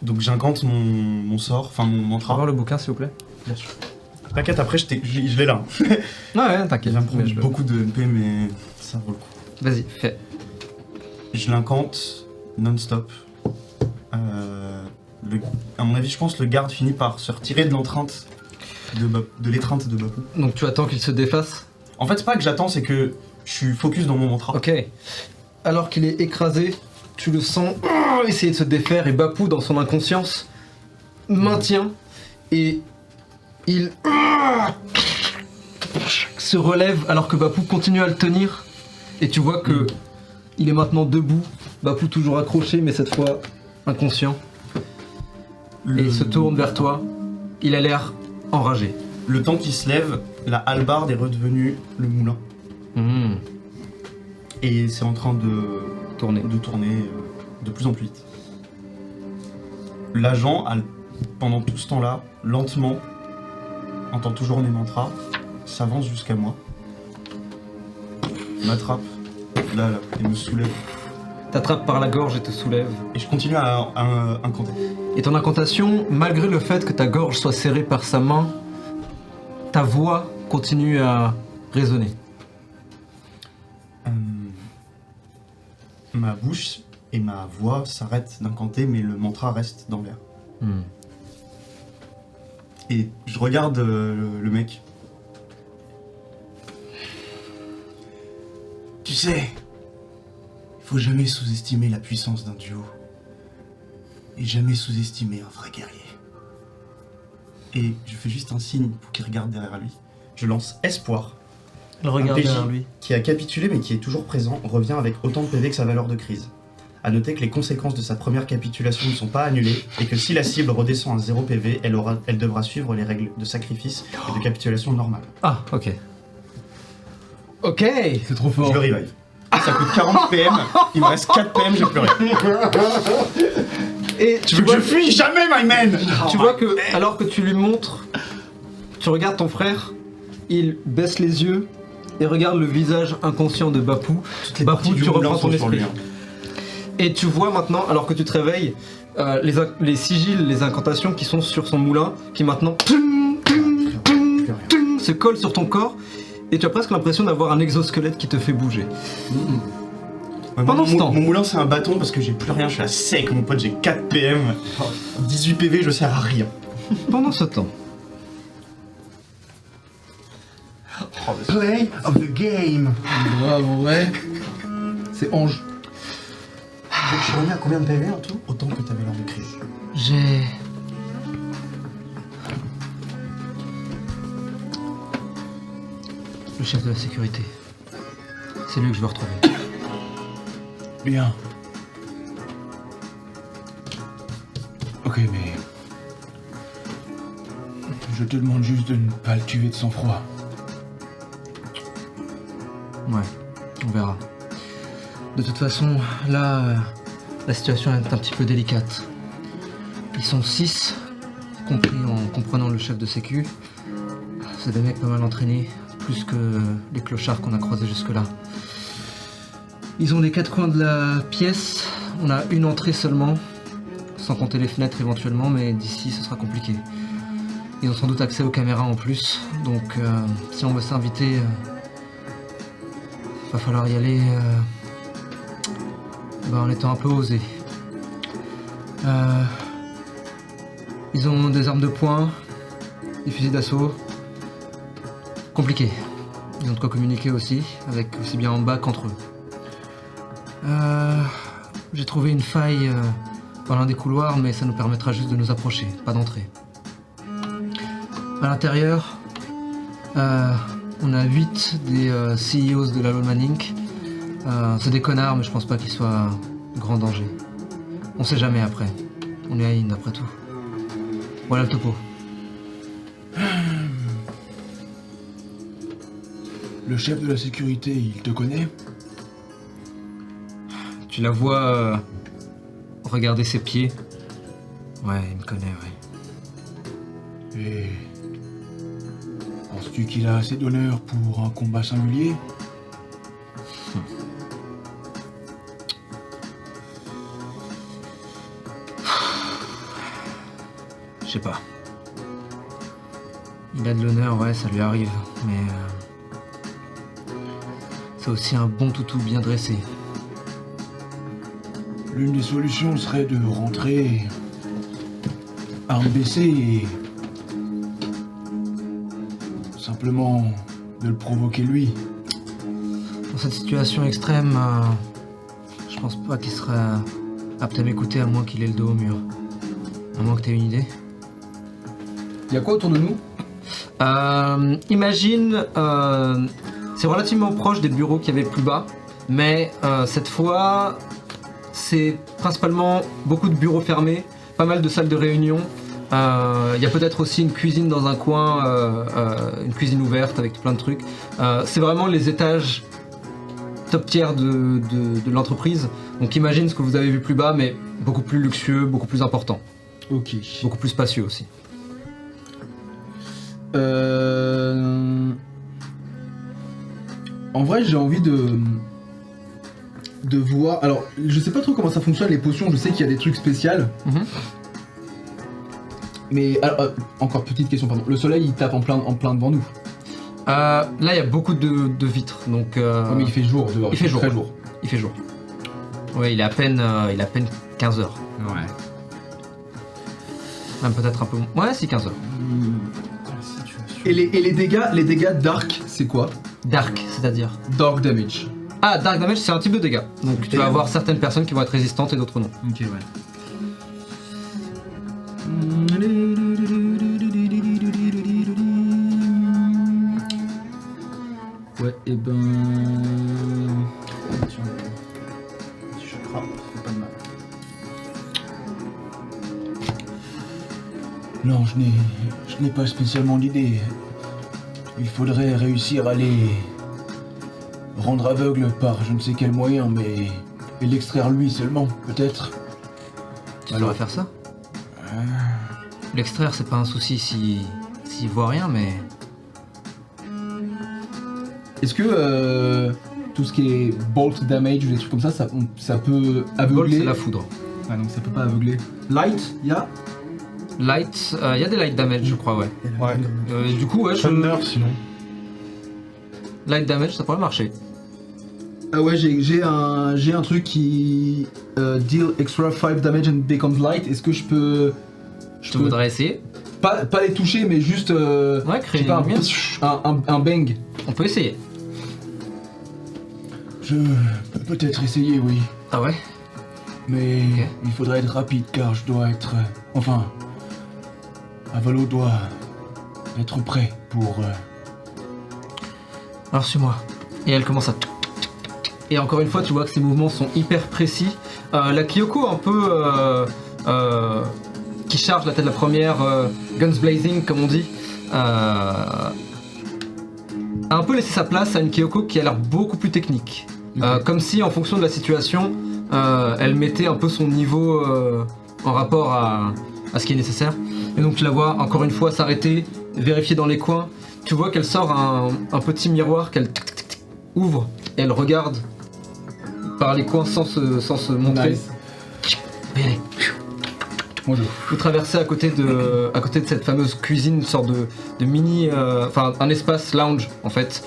Donc j'incante mon sort, enfin mon mantra. Avoir le bouquin s'il vous plaît. Bien sûr. T'inquiète, après je l'ai là. Ouais, t'inquiète. Il va me prendre Mais je- beaucoup de MP, mais ça vaut le coup. Vas-y, fais. Je l'incante non-stop. À mon avis, je pense que le garde finit par se retirer de l'entrainte de l'étreinte de Bapou. Donc tu attends qu'il se défasse. En fait, c'est pas que j'attends, c'est que je suis focus dans mon mantra. Ok. Alors qu'il est écrasé, tu le sens essayer de se défaire et Bapou, dans son inconscience, maintient et il se relève alors que Bapou continue à le tenir et tu vois que il est maintenant debout, Bapou toujours accroché mais cette fois inconscient et il se tourne vers toi, il a l'air enragé. Le temps qu'il se lève, la hallebarde est redevenue le moulin. Et c'est en train de tourner de plus en plus vite. L'agent, pendant tout ce temps-là, lentement, entend toujours mes mantras, s'avance jusqu'à moi, m'attrape, là, et me soulève. T'attrape par la gorge et te soulève. Et je continue à incanter. Et ton incantation, malgré le fait que ta gorge soit serrée par sa main, ta voix continue à résonner. Ma bouche et ma voix s'arrêtent d'incanter, mais le mantra reste dans l'air. Et je regarde le mec. Tu sais, il faut jamais sous-estimer la puissance d'un duo. Et jamais sous-estimer un vrai guerrier. Et je fais juste un signe pour qu'il regarde derrière lui. Je lance espoir. Il regarde Un PJ derrière lui. qui a capitulé mais qui est toujours présent revient avec autant de PV que sa valeur de crise. A noter que les conséquences de sa première capitulation ne sont pas annulées et que si la cible redescend à 0 PV, elle devra suivre les règles de sacrifice et de capitulation normale. Ah, ok. Ok. C'est trop Je fort. le revive. Ça coûte 40 PM, il me reste 4 PM, j'ai plus rien. Et Tu veux que je fuis? Jamais, my man! Tu vois que, alors que tu lui montres, tu regardes ton frère, il baisse les yeux et regarde le visage inconscient de Bapou. Bapou, tu reprends ton esprit. Et tu vois maintenant, alors que tu te réveilles, les sigils, les incantations qui sont sur son moulin, qui maintenant se collent sur ton corps, et tu as presque l'impression d'avoir un exosquelette qui te fait bouger. Pendant ce temps. Mon moulin, c'est un bâton parce que j'ai plus rien, je suis à sec, mon pote, j'ai 4 PM. 18 PV, je sers à rien. Pendant ce temps, Play of the game. Bravo, ouais. C'est Ange. Je suis revenu à combien de PV en tout? Autant que t'avais l'air de crier. J'ai... Le chef de la sécurité. C'est lui que je veux retrouver. Bien. Ok, mais... Je te demande juste de ne pas le tuer de sang-froid. Ouais, on verra. De toute façon, là, la situation est un petit peu délicate. Ils sont 6, compris en comprenant le chef de sécu. C'est des mecs pas mal entraînés, plus que les clochards qu'on a croisés jusque-là. Ils ont les 4 coins de la pièce, on a une entrée seulement, sans compter les fenêtres éventuellement, mais d'ici ce sera compliqué. Ils ont sans doute accès aux caméras en plus, donc si on veut s'inviter, va falloir y aller en étant un peu osé. Ils ont des armes de poing, des fusils d'assaut. Compliqué. Ils ont de quoi communiquer aussi, avec aussi bien en bas qu'entre eux. J'ai trouvé une faille dans l'un des couloirs, mais ça nous permettra juste de nous approcher, pas d'entrer. À l'intérieur, on a 8 des CEOs de la Lawman Inc. C'est des connards, mais je pense pas qu'ils soient de grand danger. On sait jamais après. On est à Inde après tout. Voilà le topo. Le chef de la sécurité, il te connaît? Tu la vois regarder ses pieds. Ouais, il me connaît, ouais. Et... penses-tu qu'il a assez d'honneur pour un combat singulier? Je sais pas. Il a de l'honneur, ouais, ça lui arrive, mais... c'est aussi un bon toutou bien dressé. L'une des solutions serait de rentrer arme baissée et simplement de le provoquer lui. Dans cette situation extrême, je pense pas qu'il serait apte à m'écouter à moins qu'il ait le dos au mur. À moins que t'aies une idée. Il y a quoi autour de nous? Imagine, c'est relativement proche des bureaux qu'il y avait plus bas, mais cette fois, c'est principalement beaucoup de bureaux fermés, pas mal de salles de réunion. Il y a peut-être aussi une cuisine dans un coin, une cuisine ouverte avec plein de trucs. C'est vraiment les étages top tiers de l'entreprise. Donc imagine ce que vous avez vu plus bas, mais beaucoup plus luxueux, beaucoup plus important. Ok. Beaucoup plus spacieux aussi. En vrai, j'ai envie de voir. Alors, je sais pas trop comment ça fonctionne les potions. Je sais qu'il y a des trucs spéciaux. Mais alors, encore petite question, pardon. Le soleil, il tape en plein devant nous. Là, il y a beaucoup de vitres, donc. Ouais, mais il fait jour dehors. Il fait jour. Très jour. Il fait jour. Ouais, il est à peine 15 heures. Ouais. Même peut-être un peu moins. Ouais, si 15 heures. Et les dégâts dark, c'est quoi? Dark, c'est-à-dire. Dark damage. Ah, dark damage, c'est un type de dégâts. Donc tu vas avoir certaines personnes qui vont être résistantes et d'autres non. Ok, ouais. Ouais, et ben. Si je frappe, ça fait pas de mal. Non, je n'ai pas spécialement d'idée. Il faudrait réussir à les rendre aveugles par je ne sais quel moyen, mais et l'extraire lui seulement, peut-être. Tu devrais faire ça. L'extraire, c'est pas un souci s'il voit rien, mais. Est-ce que tout ce qui est bolt damage ou des trucs comme ça peut aveugler? Bolt, c'est la foudre. Ouais, donc ça peut pas aveugler. Light, y'a? Light, y a des light damage, je crois, ouais. Ouais. Du coup, ouais, Thunder, sinon. Light damage, ça pourrait marcher. Ah ouais, j'ai un truc qui deal extra 5 damage and becomes light. Est-ce que je peux... Tu voudrais essayer? Pas les toucher, mais juste. Ouais, je sais créer pas, une lumière. un bang. On peut essayer. Je peux peut-être essayer, oui. Ah ouais? Mais Ok. il faudrait être rapide car je dois être. Enfin. Avalo doit être prêt pour. Alors suis-moi. Et elle commence à... Et encore une fois, tu vois que ses mouvements sont hyper précis. La Kyoko un peu... qui charge la tête de la première, guns blazing comme on dit, a un peu laissé sa place à une Kyoko qui a l'air beaucoup plus technique. Comme si en fonction de la situation, elle mettait un peu son niveau en rapport à ce qui est nécessaire. Et donc tu la vois encore une fois s'arrêter, vérifier dans les coins. Tu vois qu'elle sort un petit miroir qu'elle ouvre et elle regarde par les coins sans se montrer. Nice. Et allez, Moi je. vous traversez à côté de cette fameuse cuisine, une sorte de mini, enfin un espace lounge en fait.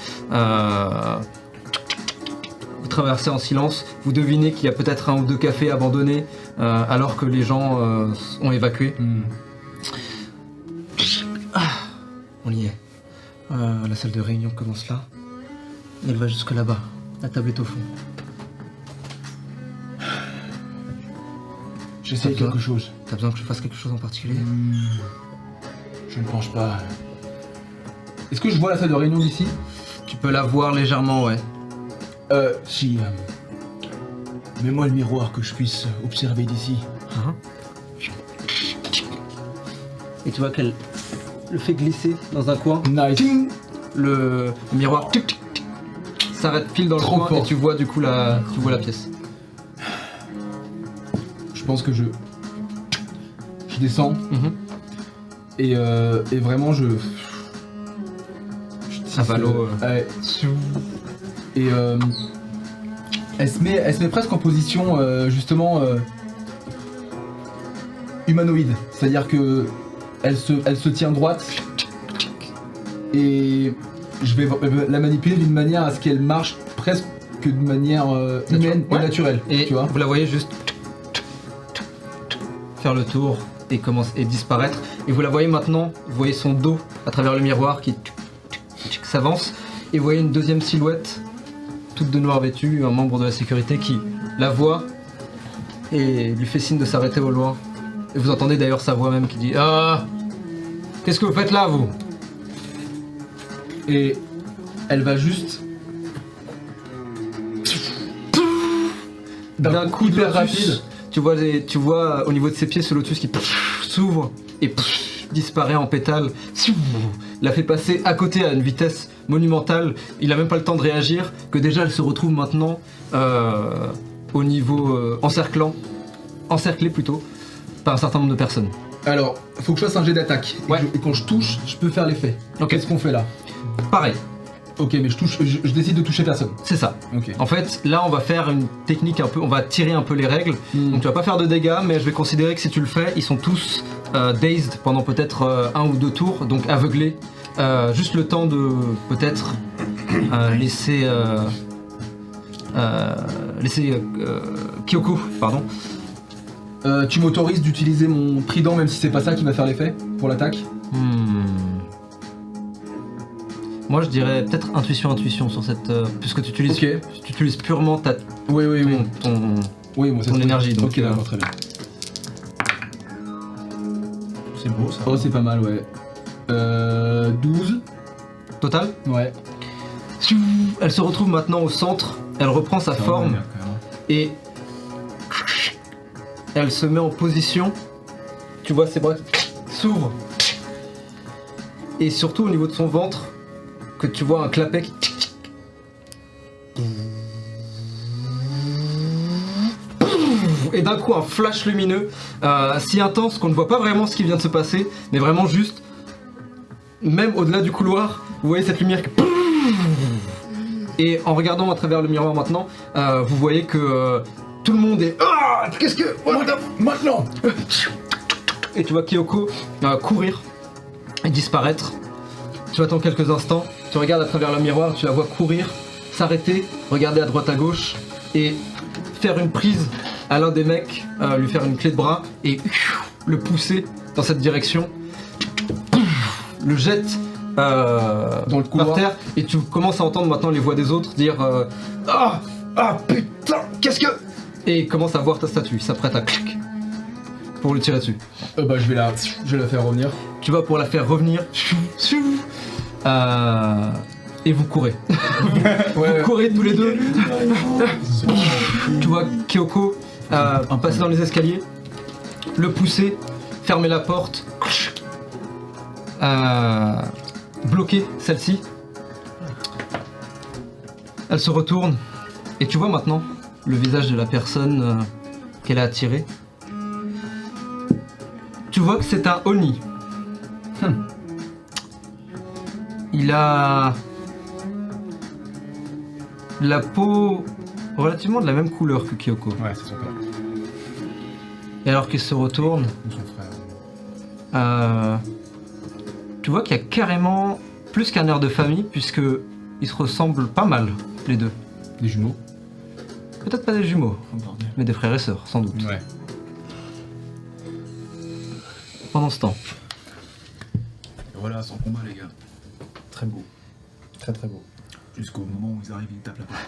Vous traversez en silence. Vous devinez qu'il y a peut-être 1 ou 2 cafés abandonnés alors que les gens ont évacué. On y est. La salle de réunion commence là. Et elle va jusque là-bas. La table est au fond. J'essaye T'as quelque chose. T'as besoin que je fasse quelque chose en particulier? Je ne pense pas. Est-ce que je vois la salle de réunion d'ici? Tu peux la voir légèrement, ouais. Si. Mets-moi le miroir que je puisse observer d'ici. Et tu vois qu'elle le fait glisser dans un coin. Nice. Le miroir s'arrête pile dans le Trop coin fort. et tu vois du coup la pièce. Je pense que je descends et vraiment je Avalo, ouais. Et elle se met presque en position justement humanoïde, c'est-à-dire que elle se tient droite et je vais la manipuler d'une manière à ce qu'elle marche presque d'une manière humaine et Ouais. naturelle, Et tu vois. vous la voyez juste faire le tour et disparaître. Et vous la voyez maintenant, vous voyez son dos à travers le miroir qui s'avance. Et vous voyez une deuxième silhouette, toute de noir vêtue, un membre de la sécurité qui la voit et lui fait signe de s'arrêter au loin. Et vous entendez d'ailleurs sa voix même qui dit « Ah, qu'est-ce que vous faites là, vous ?» Et elle va juste d'un coup hyper hyper rapide, rapide. tu vois au niveau de ses pieds ce lotus qui s'ouvre et disparaît en pétales, la fait passer à côté à une vitesse monumentale. Il a même pas le temps de réagir que déjà elle se retrouve maintenant au niveau encerclée plutôt par un certain nombre de personnes. Alors, faut que je fasse un jet d'attaque. Ouais. Et quand je touche, je peux faire l'effet. Ok. Qu'est-ce qu'on fait là? Pareil, Ok, mais je décide de toucher personne. c'est ça. Ok. En fait, là on va faire une technique un peu, on va tirer un peu les règles. Donc tu vas pas faire de dégâts, mais je vais considérer que si tu le fais, ils sont tous dazed pendant peut-être 1 ou 2 tours, donc aveuglés. Juste le temps de peut-être laisser Kyoko, pardon. Tu m'autorises d'utiliser mon trident même si c'est pas ça qui va faire l'effet pour l'attaque? Moi je dirais peut-être intuition sur cette... puisque tu utilises, Ok. tu utilises purement ta, Oui, oui, oui. ton... Oui, moi, ton énergie, donc, Ok, d'accord, très bien. C'est beau ça. Oh, c'est pas mal, ouais. 12. Total. Ouais. Elle se retrouve maintenant au centre, elle reprend sa forme et elle se met en position. Tu vois ses bras qui s'ouvrent. Et surtout au niveau de son ventre, que tu vois un clapet qui... Et d'un coup un flash lumineux, si intense qu'on ne voit pas vraiment ce qui vient de se passer, mais vraiment juste, même au-delà du couloir, vous voyez cette lumière qui... Et en regardant à travers le miroir maintenant, vous voyez que tout le monde est... Ah, qu'est-ce que... Maintenant. Et tu vois Kyoko courir et disparaître. Tu attends quelques instants, tu regardes à travers le miroir, tu la vois courir, s'arrêter, regarder à droite à gauche et faire une prise à l'un des mecs, lui faire une clé de bras et le pousser dans cette direction. le jette Dans le couloir. par terre et tu commences à entendre maintenant les voix des autres dire ah putain, qu'est-ce que... Et il commence à voir ta statue, il s'apprête à clic pour le tirer dessus. Bah je vais la faire revenir. Tu vas pour la faire revenir et vous courez. Vous courez tous les deux. Tu vois Kyoko passer dans les escaliers, le pousser, fermer la porte, bloquer celle-ci. Elle se retourne et tu vois maintenant le visage de la personne qu'elle a attirée. Tu vois que c'est un Oni. Il a la peau relativement de la même couleur que Kyoko. Ouais, c'est son père. Et alors qu'il se retourne, Ou son frère. tu vois qu'il y a carrément plus qu'un air de famille, puisque ils se ressemblent pas mal, les deux. Des jumeaux. Peut-être pas des jumeaux, mais des frères et sœurs, sans doute. Ouais. Pendant ce temps, Et voilà, sans combat les gars. Très beau. Très très beau. Jusqu'au moment où ils arrivent, ils tapent la porte.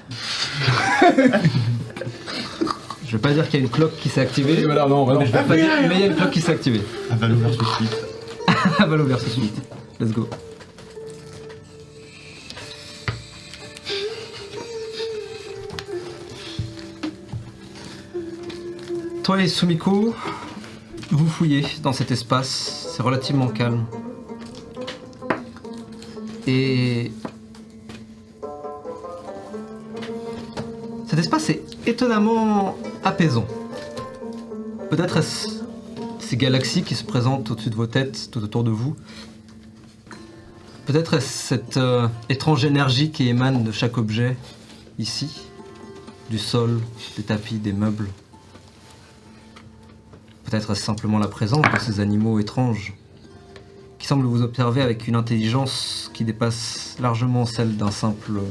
je vais pas dire qu'il y a une cloque qui s'est activée, Et voilà, non, bah non. mais je vais pas dire, mais il y a une cloque qui s'est activée. Avalo versus 8. Avalo versus 8. Let's go. Toi et Sumiko, vous fouillez dans cet espace, c'est relativement calme. Et cet espace est étonnamment apaisant. Peut-être est-ce ces galaxies qui se présentent au-dessus de vos têtes, tout autour de vous. Peut-être est-ce cette étrange énergie qui émane de chaque objet, ici, du sol, des tapis, des meubles. Peut-être est-ce simplement la présence de ces animaux étranges qui semblent vous observer avec une intelligence qui dépasse largement celle d'un simple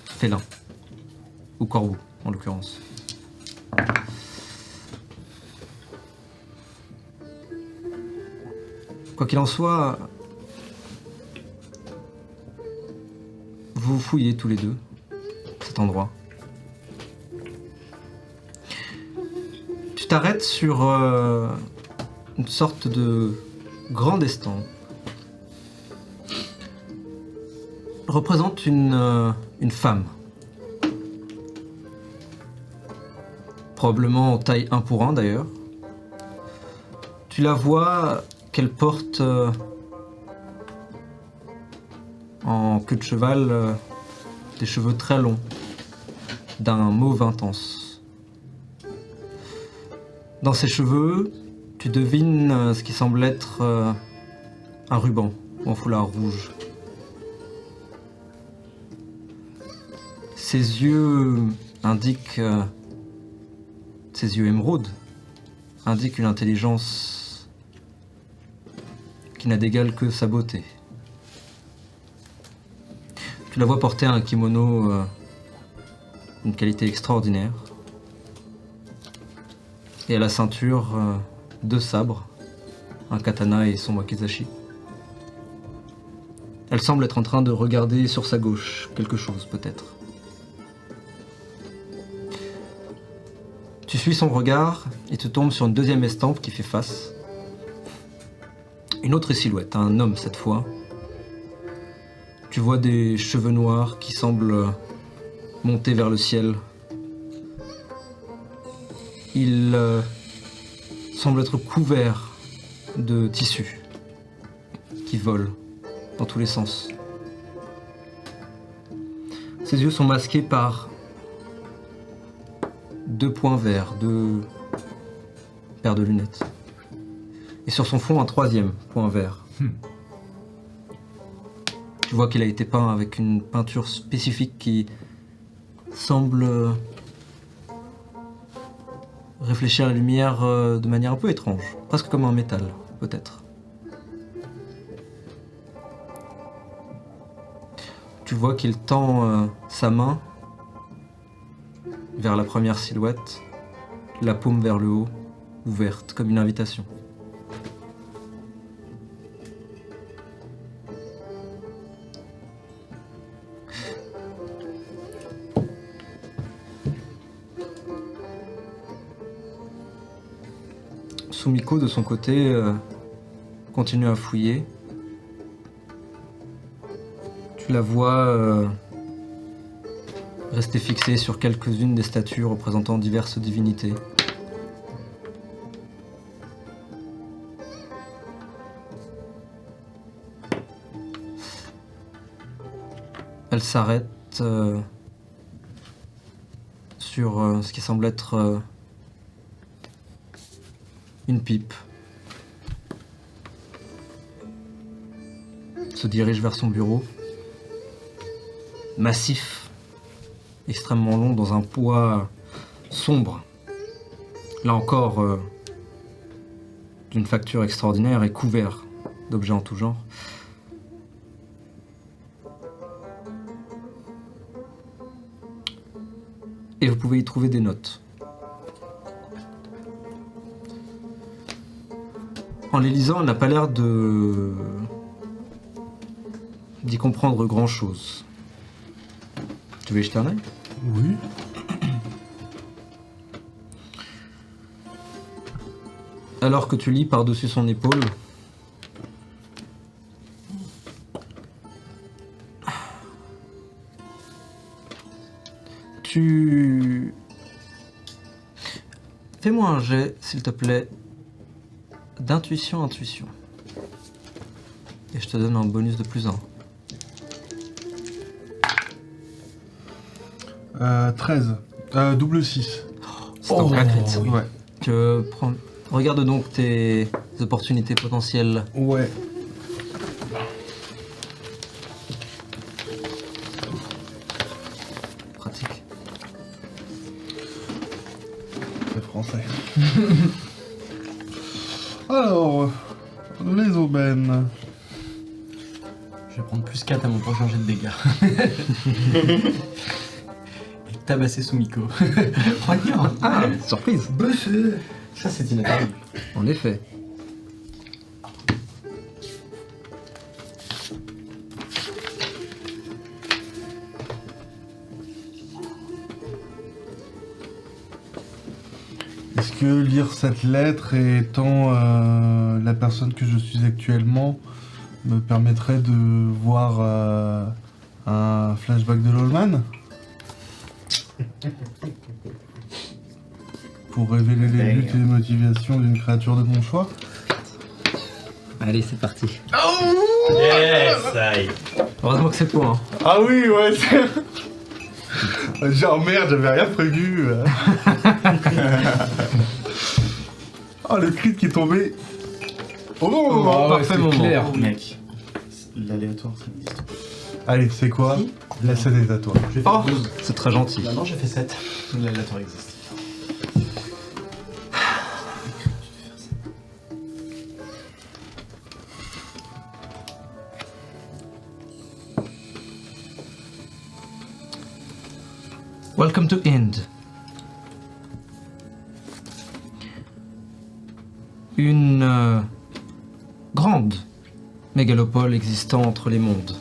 félin, ou corbeau en l'occurrence. Quoi qu'il en soit, vous fouillez tous les deux cet endroit. Tu t'arrêtes sur une sorte de grande estampe. Représente une femme. Probablement en taille 1 pour 1 d'ailleurs. Tu la vois qu'elle porte en queue de cheval des cheveux très longs, d'un mauve intense. Dans ses cheveux, tu devines ce qui semble être un ruban ou un foulard rouge. Ses yeux indiquent, ses yeux émeraudes, indiquent une intelligence qui n'a d'égal que sa beauté. Tu la vois porter un kimono d'une qualité extraordinaire. Et à la ceinture, 2 sabres, un katana et son wakizashi. Elle semble être en train de regarder sur sa gauche, quelque chose peut-être. Tu suis son regard et tu tombes sur une deuxième estampe qui fait face. Une autre silhouette, un homme cette fois. Tu vois des cheveux noirs qui semblent monter vers le ciel. Il semble être couvert de tissus qui volent dans tous les sens. Ses yeux sont masqués par 2 points verts, 2 paires de lunettes. Et sur son front, un 3e point vert. Tu vois qu'il a été peint avec une peinture spécifique qui semble réfléchir la lumière de manière un peu étrange, presque comme un métal, peut-être. Tu vois qu'il tend sa main vers la première silhouette, la paume vers le haut, ouverte, comme une invitation. Sumiko, de son côté, continue à fouiller. Tu la vois rester fixée sur quelques-unes des statues représentant diverses divinités. Elle s'arrête sur ce qui semble être une pipe. Se dirige vers son bureau. Massif, extrêmement long, dans un poids sombre. Là encore, d'une facture extraordinaire et couvert d'objets en tout genre. Et vous pouvez y trouver des notes. En les lisant, elle n'a pas l'air d'y comprendre grand-chose. Tu veux y jeter un œil ? Oui. Alors que tu lis par-dessus son épaule, fais-moi un jet, s'il te plaît, d'intuition. Et je te donne un bonus de +1. 13. Double 6. C'est un vrai crit. Ouais. Regarde donc tes opportunités potentielles. Ouais. Pratique. C'est français. Alors, les aubaines. Je vais prendre +4 à mon prochain jet de dégâts. Et tabasser Sumiko. Regarde. Ah, surprise. Ça, c'est inattendu. En effet. Est-ce que lire cette lettre et étant la personne que je suis actuellement me permettrait de voir un flashback de Lawman pour révéler les buts et les motivations d'une créature de mon choix? Allez, c'est parti. Yes, aïe. Heureusement que c'est toi. Hein. Ah oui, ouais, c'est... Genre merde, j'avais rien prévu. Oh, le crit qui est tombé au bon moment. Parfait moment. clair. Mec, l'aléatoire, ça n'existe pas. Allez, c'est quoi? La scène est à toi. J'ai fait Oh, 12. c'est très gentil. Maintenant, j'ai fait 7. L'aléatoire existe. Welcome to Ind. Une grande mégalopole existant entre les mondes.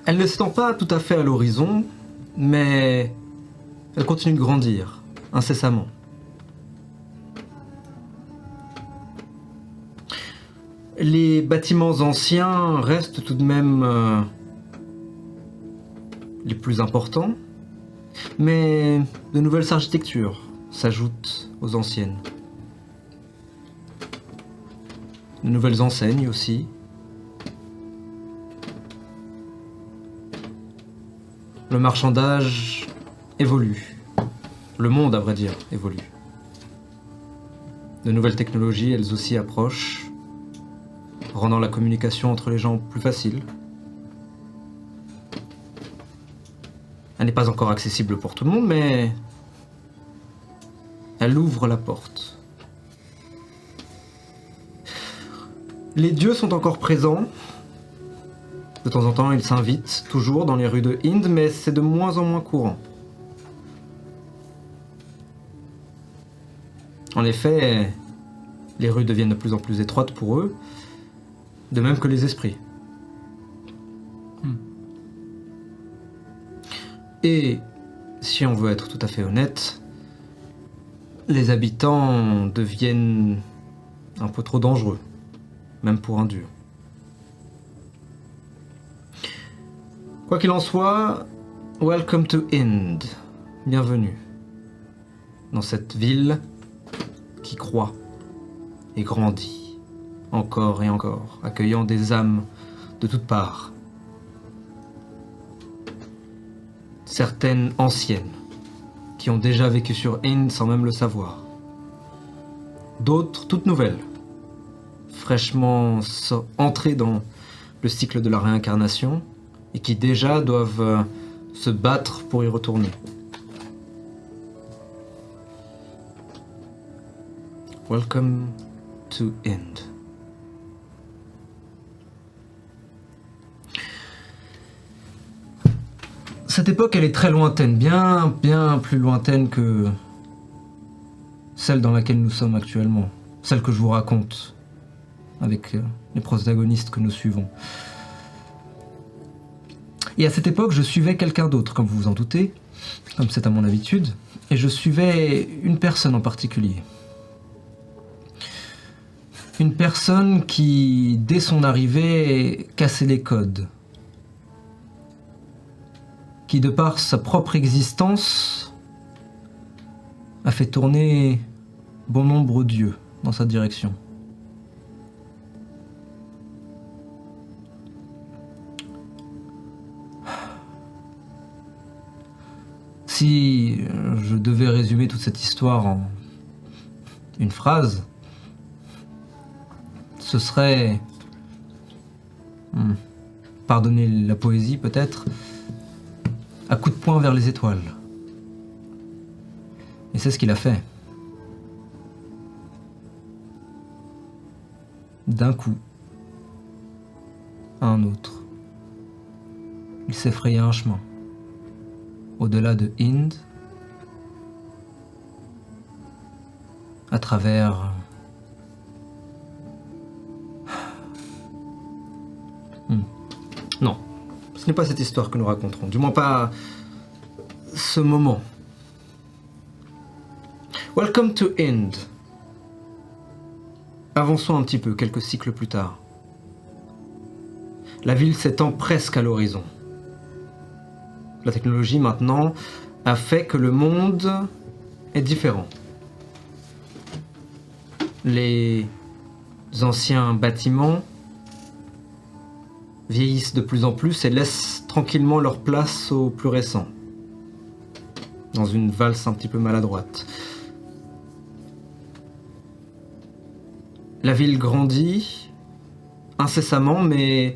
Elle ne s'étend pas tout à fait à l'horizon, mais elle continue de grandir incessamment. Les bâtiments anciens restent tout de même les plus importants, mais de nouvelles architectures s'ajoutent aux anciennes. De nouvelles enseignes aussi. Le marchandage évolue. Le monde, à vrai dire, évolue. De nouvelles technologies, elles aussi approchent, rendant la communication entre les gens plus facile. Elle n'est pas encore accessible pour tout le monde, mais elle ouvre la porte. Les dieux sont encore présents. De temps en temps, ils s'invitent, toujours dans les rues de Ind, mais c'est de moins en moins courant. En effet, les rues deviennent de plus en plus étroites pour eux, de même que les esprits. Et, si on veut être tout à fait honnête, les habitants deviennent un peu trop dangereux, même pour un dieu. Quoi qu'il en soit, welcome to Ind. Bienvenue dans cette ville qui croît et grandit encore et encore, accueillant des âmes de toutes parts. Certaines anciennes, qui ont déjà vécu sur Ind sans même le savoir. D'autres toutes nouvelles, fraîchement entrées dans le cycle de la réincarnation et qui déjà doivent se battre pour y retourner. Welcome to Ind. Cette époque, elle est très lointaine, bien plus lointaine que celle dans laquelle nous sommes actuellement, celle que je vous raconte avec les protagonistes que nous suivons. Et à cette époque, je suivais quelqu'un d'autre, comme vous vous en doutez, comme c'est à mon habitude, et je suivais une personne en particulier. Une personne qui, dès son arrivée, cassait les codes. Qui, de par sa propre existence, a fait tourner bon nombre d'yeux dans sa direction. Si je devais résumer toute cette histoire en une phrase, ce serait, pardonnez la poésie peut-être, à coups de poing vers les étoiles. Et c'est ce qu'il a fait. D'un coup, à un autre, il s'est frayé un chemin. Au-delà de Ind, à travers Non, ce n'est pas cette histoire que nous raconterons, du moins pas ce moment. Welcome to Ind. Avançons un petit peu, quelques cycles plus tard. La ville s'étend presque à l'horizon. La technologie maintenant a fait que le monde est différent. Les anciens bâtiments vieillissent de plus en plus et laissent tranquillement leur place aux plus récents, dans une valse un petit peu maladroite. La ville grandit incessamment, mais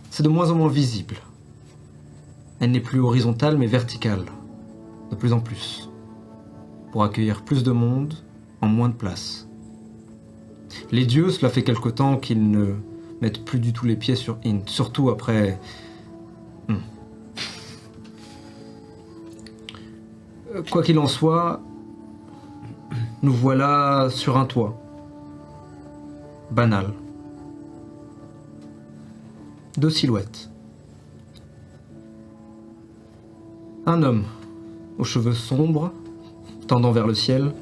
c'est de moins en moins visible. Elle n'est plus horizontale, mais verticale, de plus en plus, pour accueillir plus de monde en moins de place. Les dieux, cela fait quelque temps qu'ils ne mettent plus du tout les pieds sur Ind, surtout après... Quoi qu'il en soit, nous voilà sur un toit. Banal. Deux silhouettes. Un homme, aux cheveux sombres, tendant vers le ciel,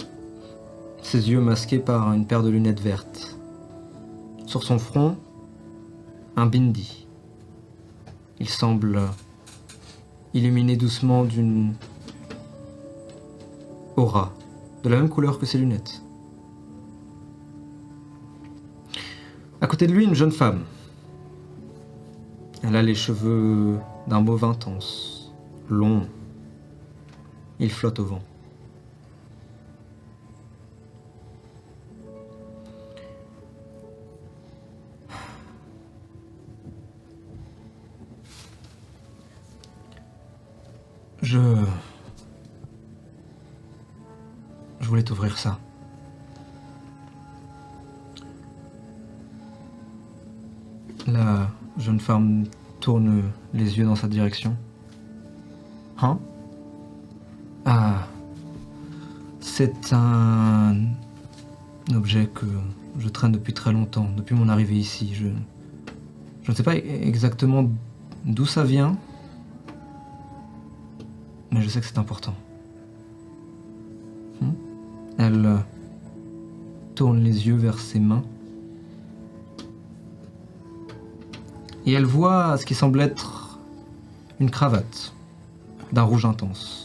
ses yeux masqués par une paire de lunettes vertes. Sur son front, un bindi. Il semble illuminé doucement d'une aura, de la même couleur que ses lunettes. À côté de lui, une jeune femme. Elle a les cheveux d'un mauve intense, longs. Il flotte au vent. Je voulais t'ouvrir ça. La jeune femme tourne les yeux dans sa direction. Hein? Ah. C'est un objet que je traîne depuis très longtemps, depuis mon arrivée ici. Je ne sais pas exactement d'où ça vient, mais je sais que c'est important. Elle tourne les yeux vers ses mains. Et elle voit ce qui semble être une cravate d'un rouge intense.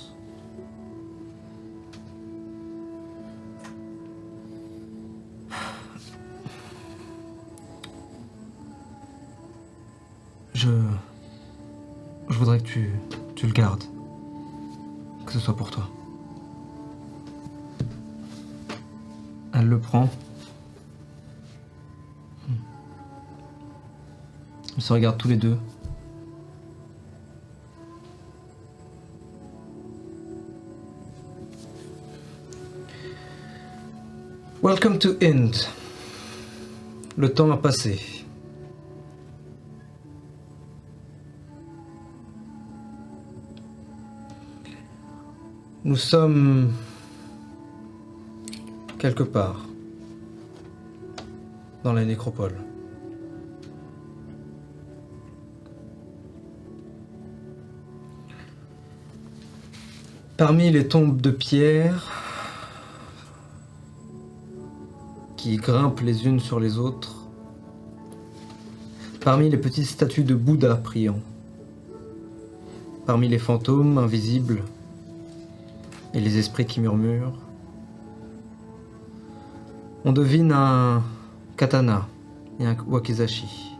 Je voudrais que tu le gardes. Que ce soit pour toi. Elle le prend. Ils se regardent tous les deux. Welcome to Ind. Le temps a passé. Nous sommes quelque part dans la nécropole. Parmi les tombes de pierre qui grimpent les unes sur les autres, parmi les petites statues de Bouddha priant, parmi les fantômes invisibles et les esprits qui murmurent, on devine un katana et un wakizashi.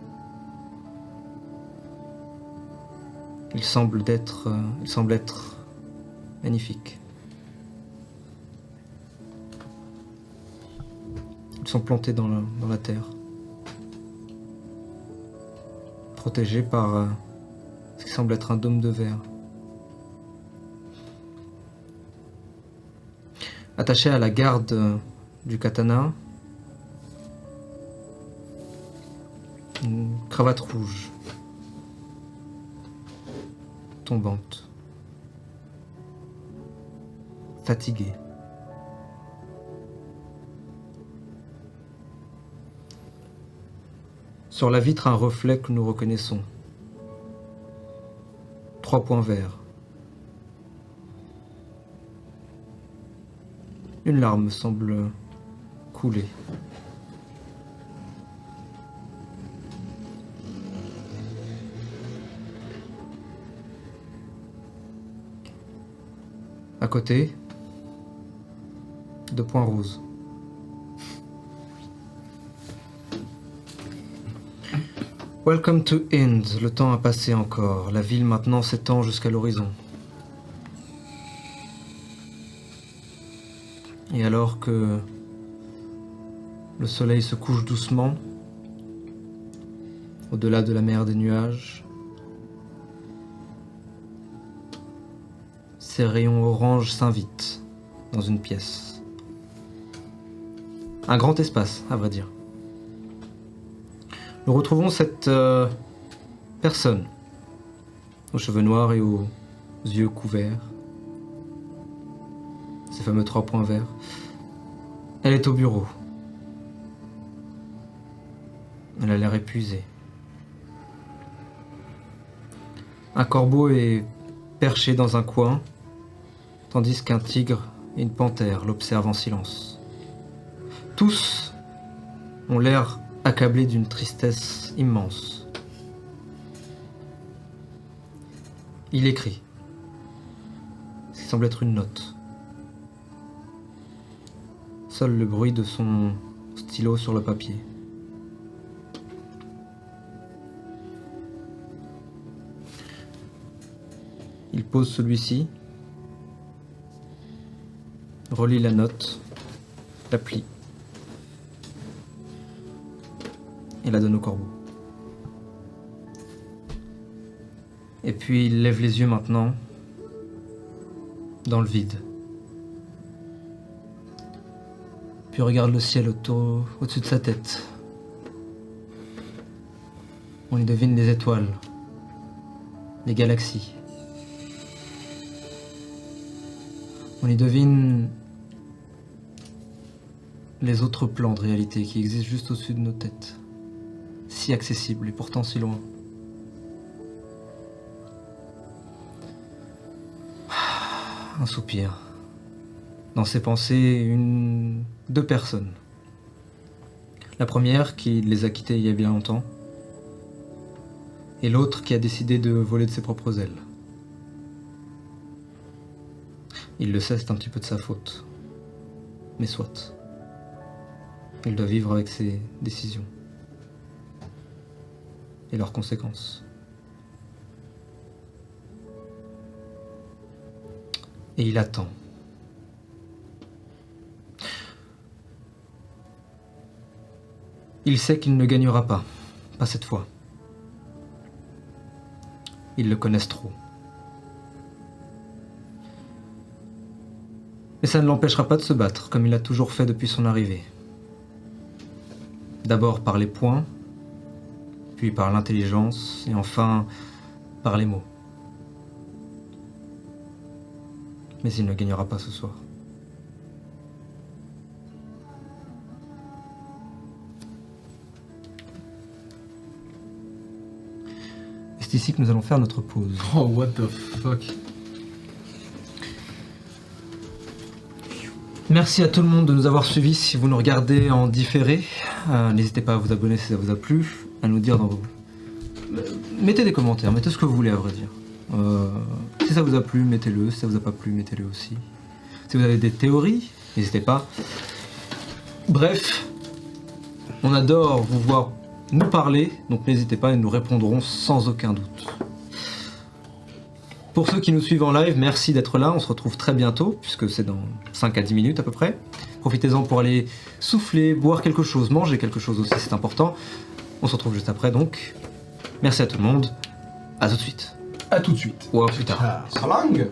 Il semble être magnifique. Ils sont plantés dans la terre, protégés par ce qui semble être un dôme de verre. Attaché à la garde du katana, une cravate rouge, tombante, fatiguée. Sur la vitre, un reflet que nous reconnaissons. 3 points verts. Une larme semble couler. À côté, 2 points roses. Welcome to Ind. Le temps a passé encore. La ville maintenant s'étend jusqu'à l'horizon. Et alors que le soleil se couche doucement, au-delà de la mer des nuages, ses rayons orange s'invitent dans une pièce. Un grand espace, à vrai dire. Nous retrouvons cette personne, aux cheveux noirs et aux yeux couverts. Ces fameux 3 points verts. Elle est au bureau. Elle a l'air épuisée. Un corbeau est perché dans un coin, tandis qu'un tigre et une panthère l'observent en silence. Tous ont l'air accablés d'une tristesse immense. Il écrit, ce qui semble être une note. Seul le bruit de son stylo sur le papier. Il pose celui-ci, relit la note, la plie et la donne au corbeau. Et puis il lève les yeux maintenant dans le vide. Puis regarde le ciel au-dessus de sa tête. On y devine les étoiles, les galaxies. On y devine les autres plans de réalité qui existent juste au-dessus de nos têtes. Si accessibles et pourtant si loin. Un soupir. dans ses pensées deux personnes. La première qui les a quittés il y a bien longtemps, et l'autre qui a décidé de voler de ses propres ailes. Il le sait, c'est un petit peu de sa faute. Mais soit. Il doit vivre avec ses décisions. Et leurs conséquences. Et il attend. Il sait qu'il ne gagnera pas. Pas cette fois. Ils le connaissent trop. Mais ça ne l'empêchera pas de se battre, comme il a toujours fait depuis son arrivée. D'abord par les poings, puis par l'intelligence, et enfin par les mots. Mais il ne gagnera pas ce soir. Et c'est ici que nous allons faire notre pause. Oh, what the fuck. Merci à tout le monde de nous avoir suivis. Si vous nous regardez en différé, n'hésitez pas à vous abonner si ça vous a plu, à nous dire dans vos... Mettez des commentaires, mettez ce que vous voulez à vrai dire. Si ça vous a plu, mettez-le. Si ça vous a pas plu, mettez-le aussi. Si vous avez des théories, n'hésitez pas. Bref, on adore vous voir nous parler, donc n'hésitez pas et nous répondrons sans aucun doute. Pour ceux qui nous suivent en live, merci d'être là. On se retrouve très bientôt, puisque c'est dans 5 à 10 minutes à peu près. Profitez-en pour aller souffler, boire quelque chose, manger quelque chose aussi, c'est important. On se retrouve juste après donc. Merci à tout le monde. À tout de suite. À tout de suite. Ou à plus tard. Salang.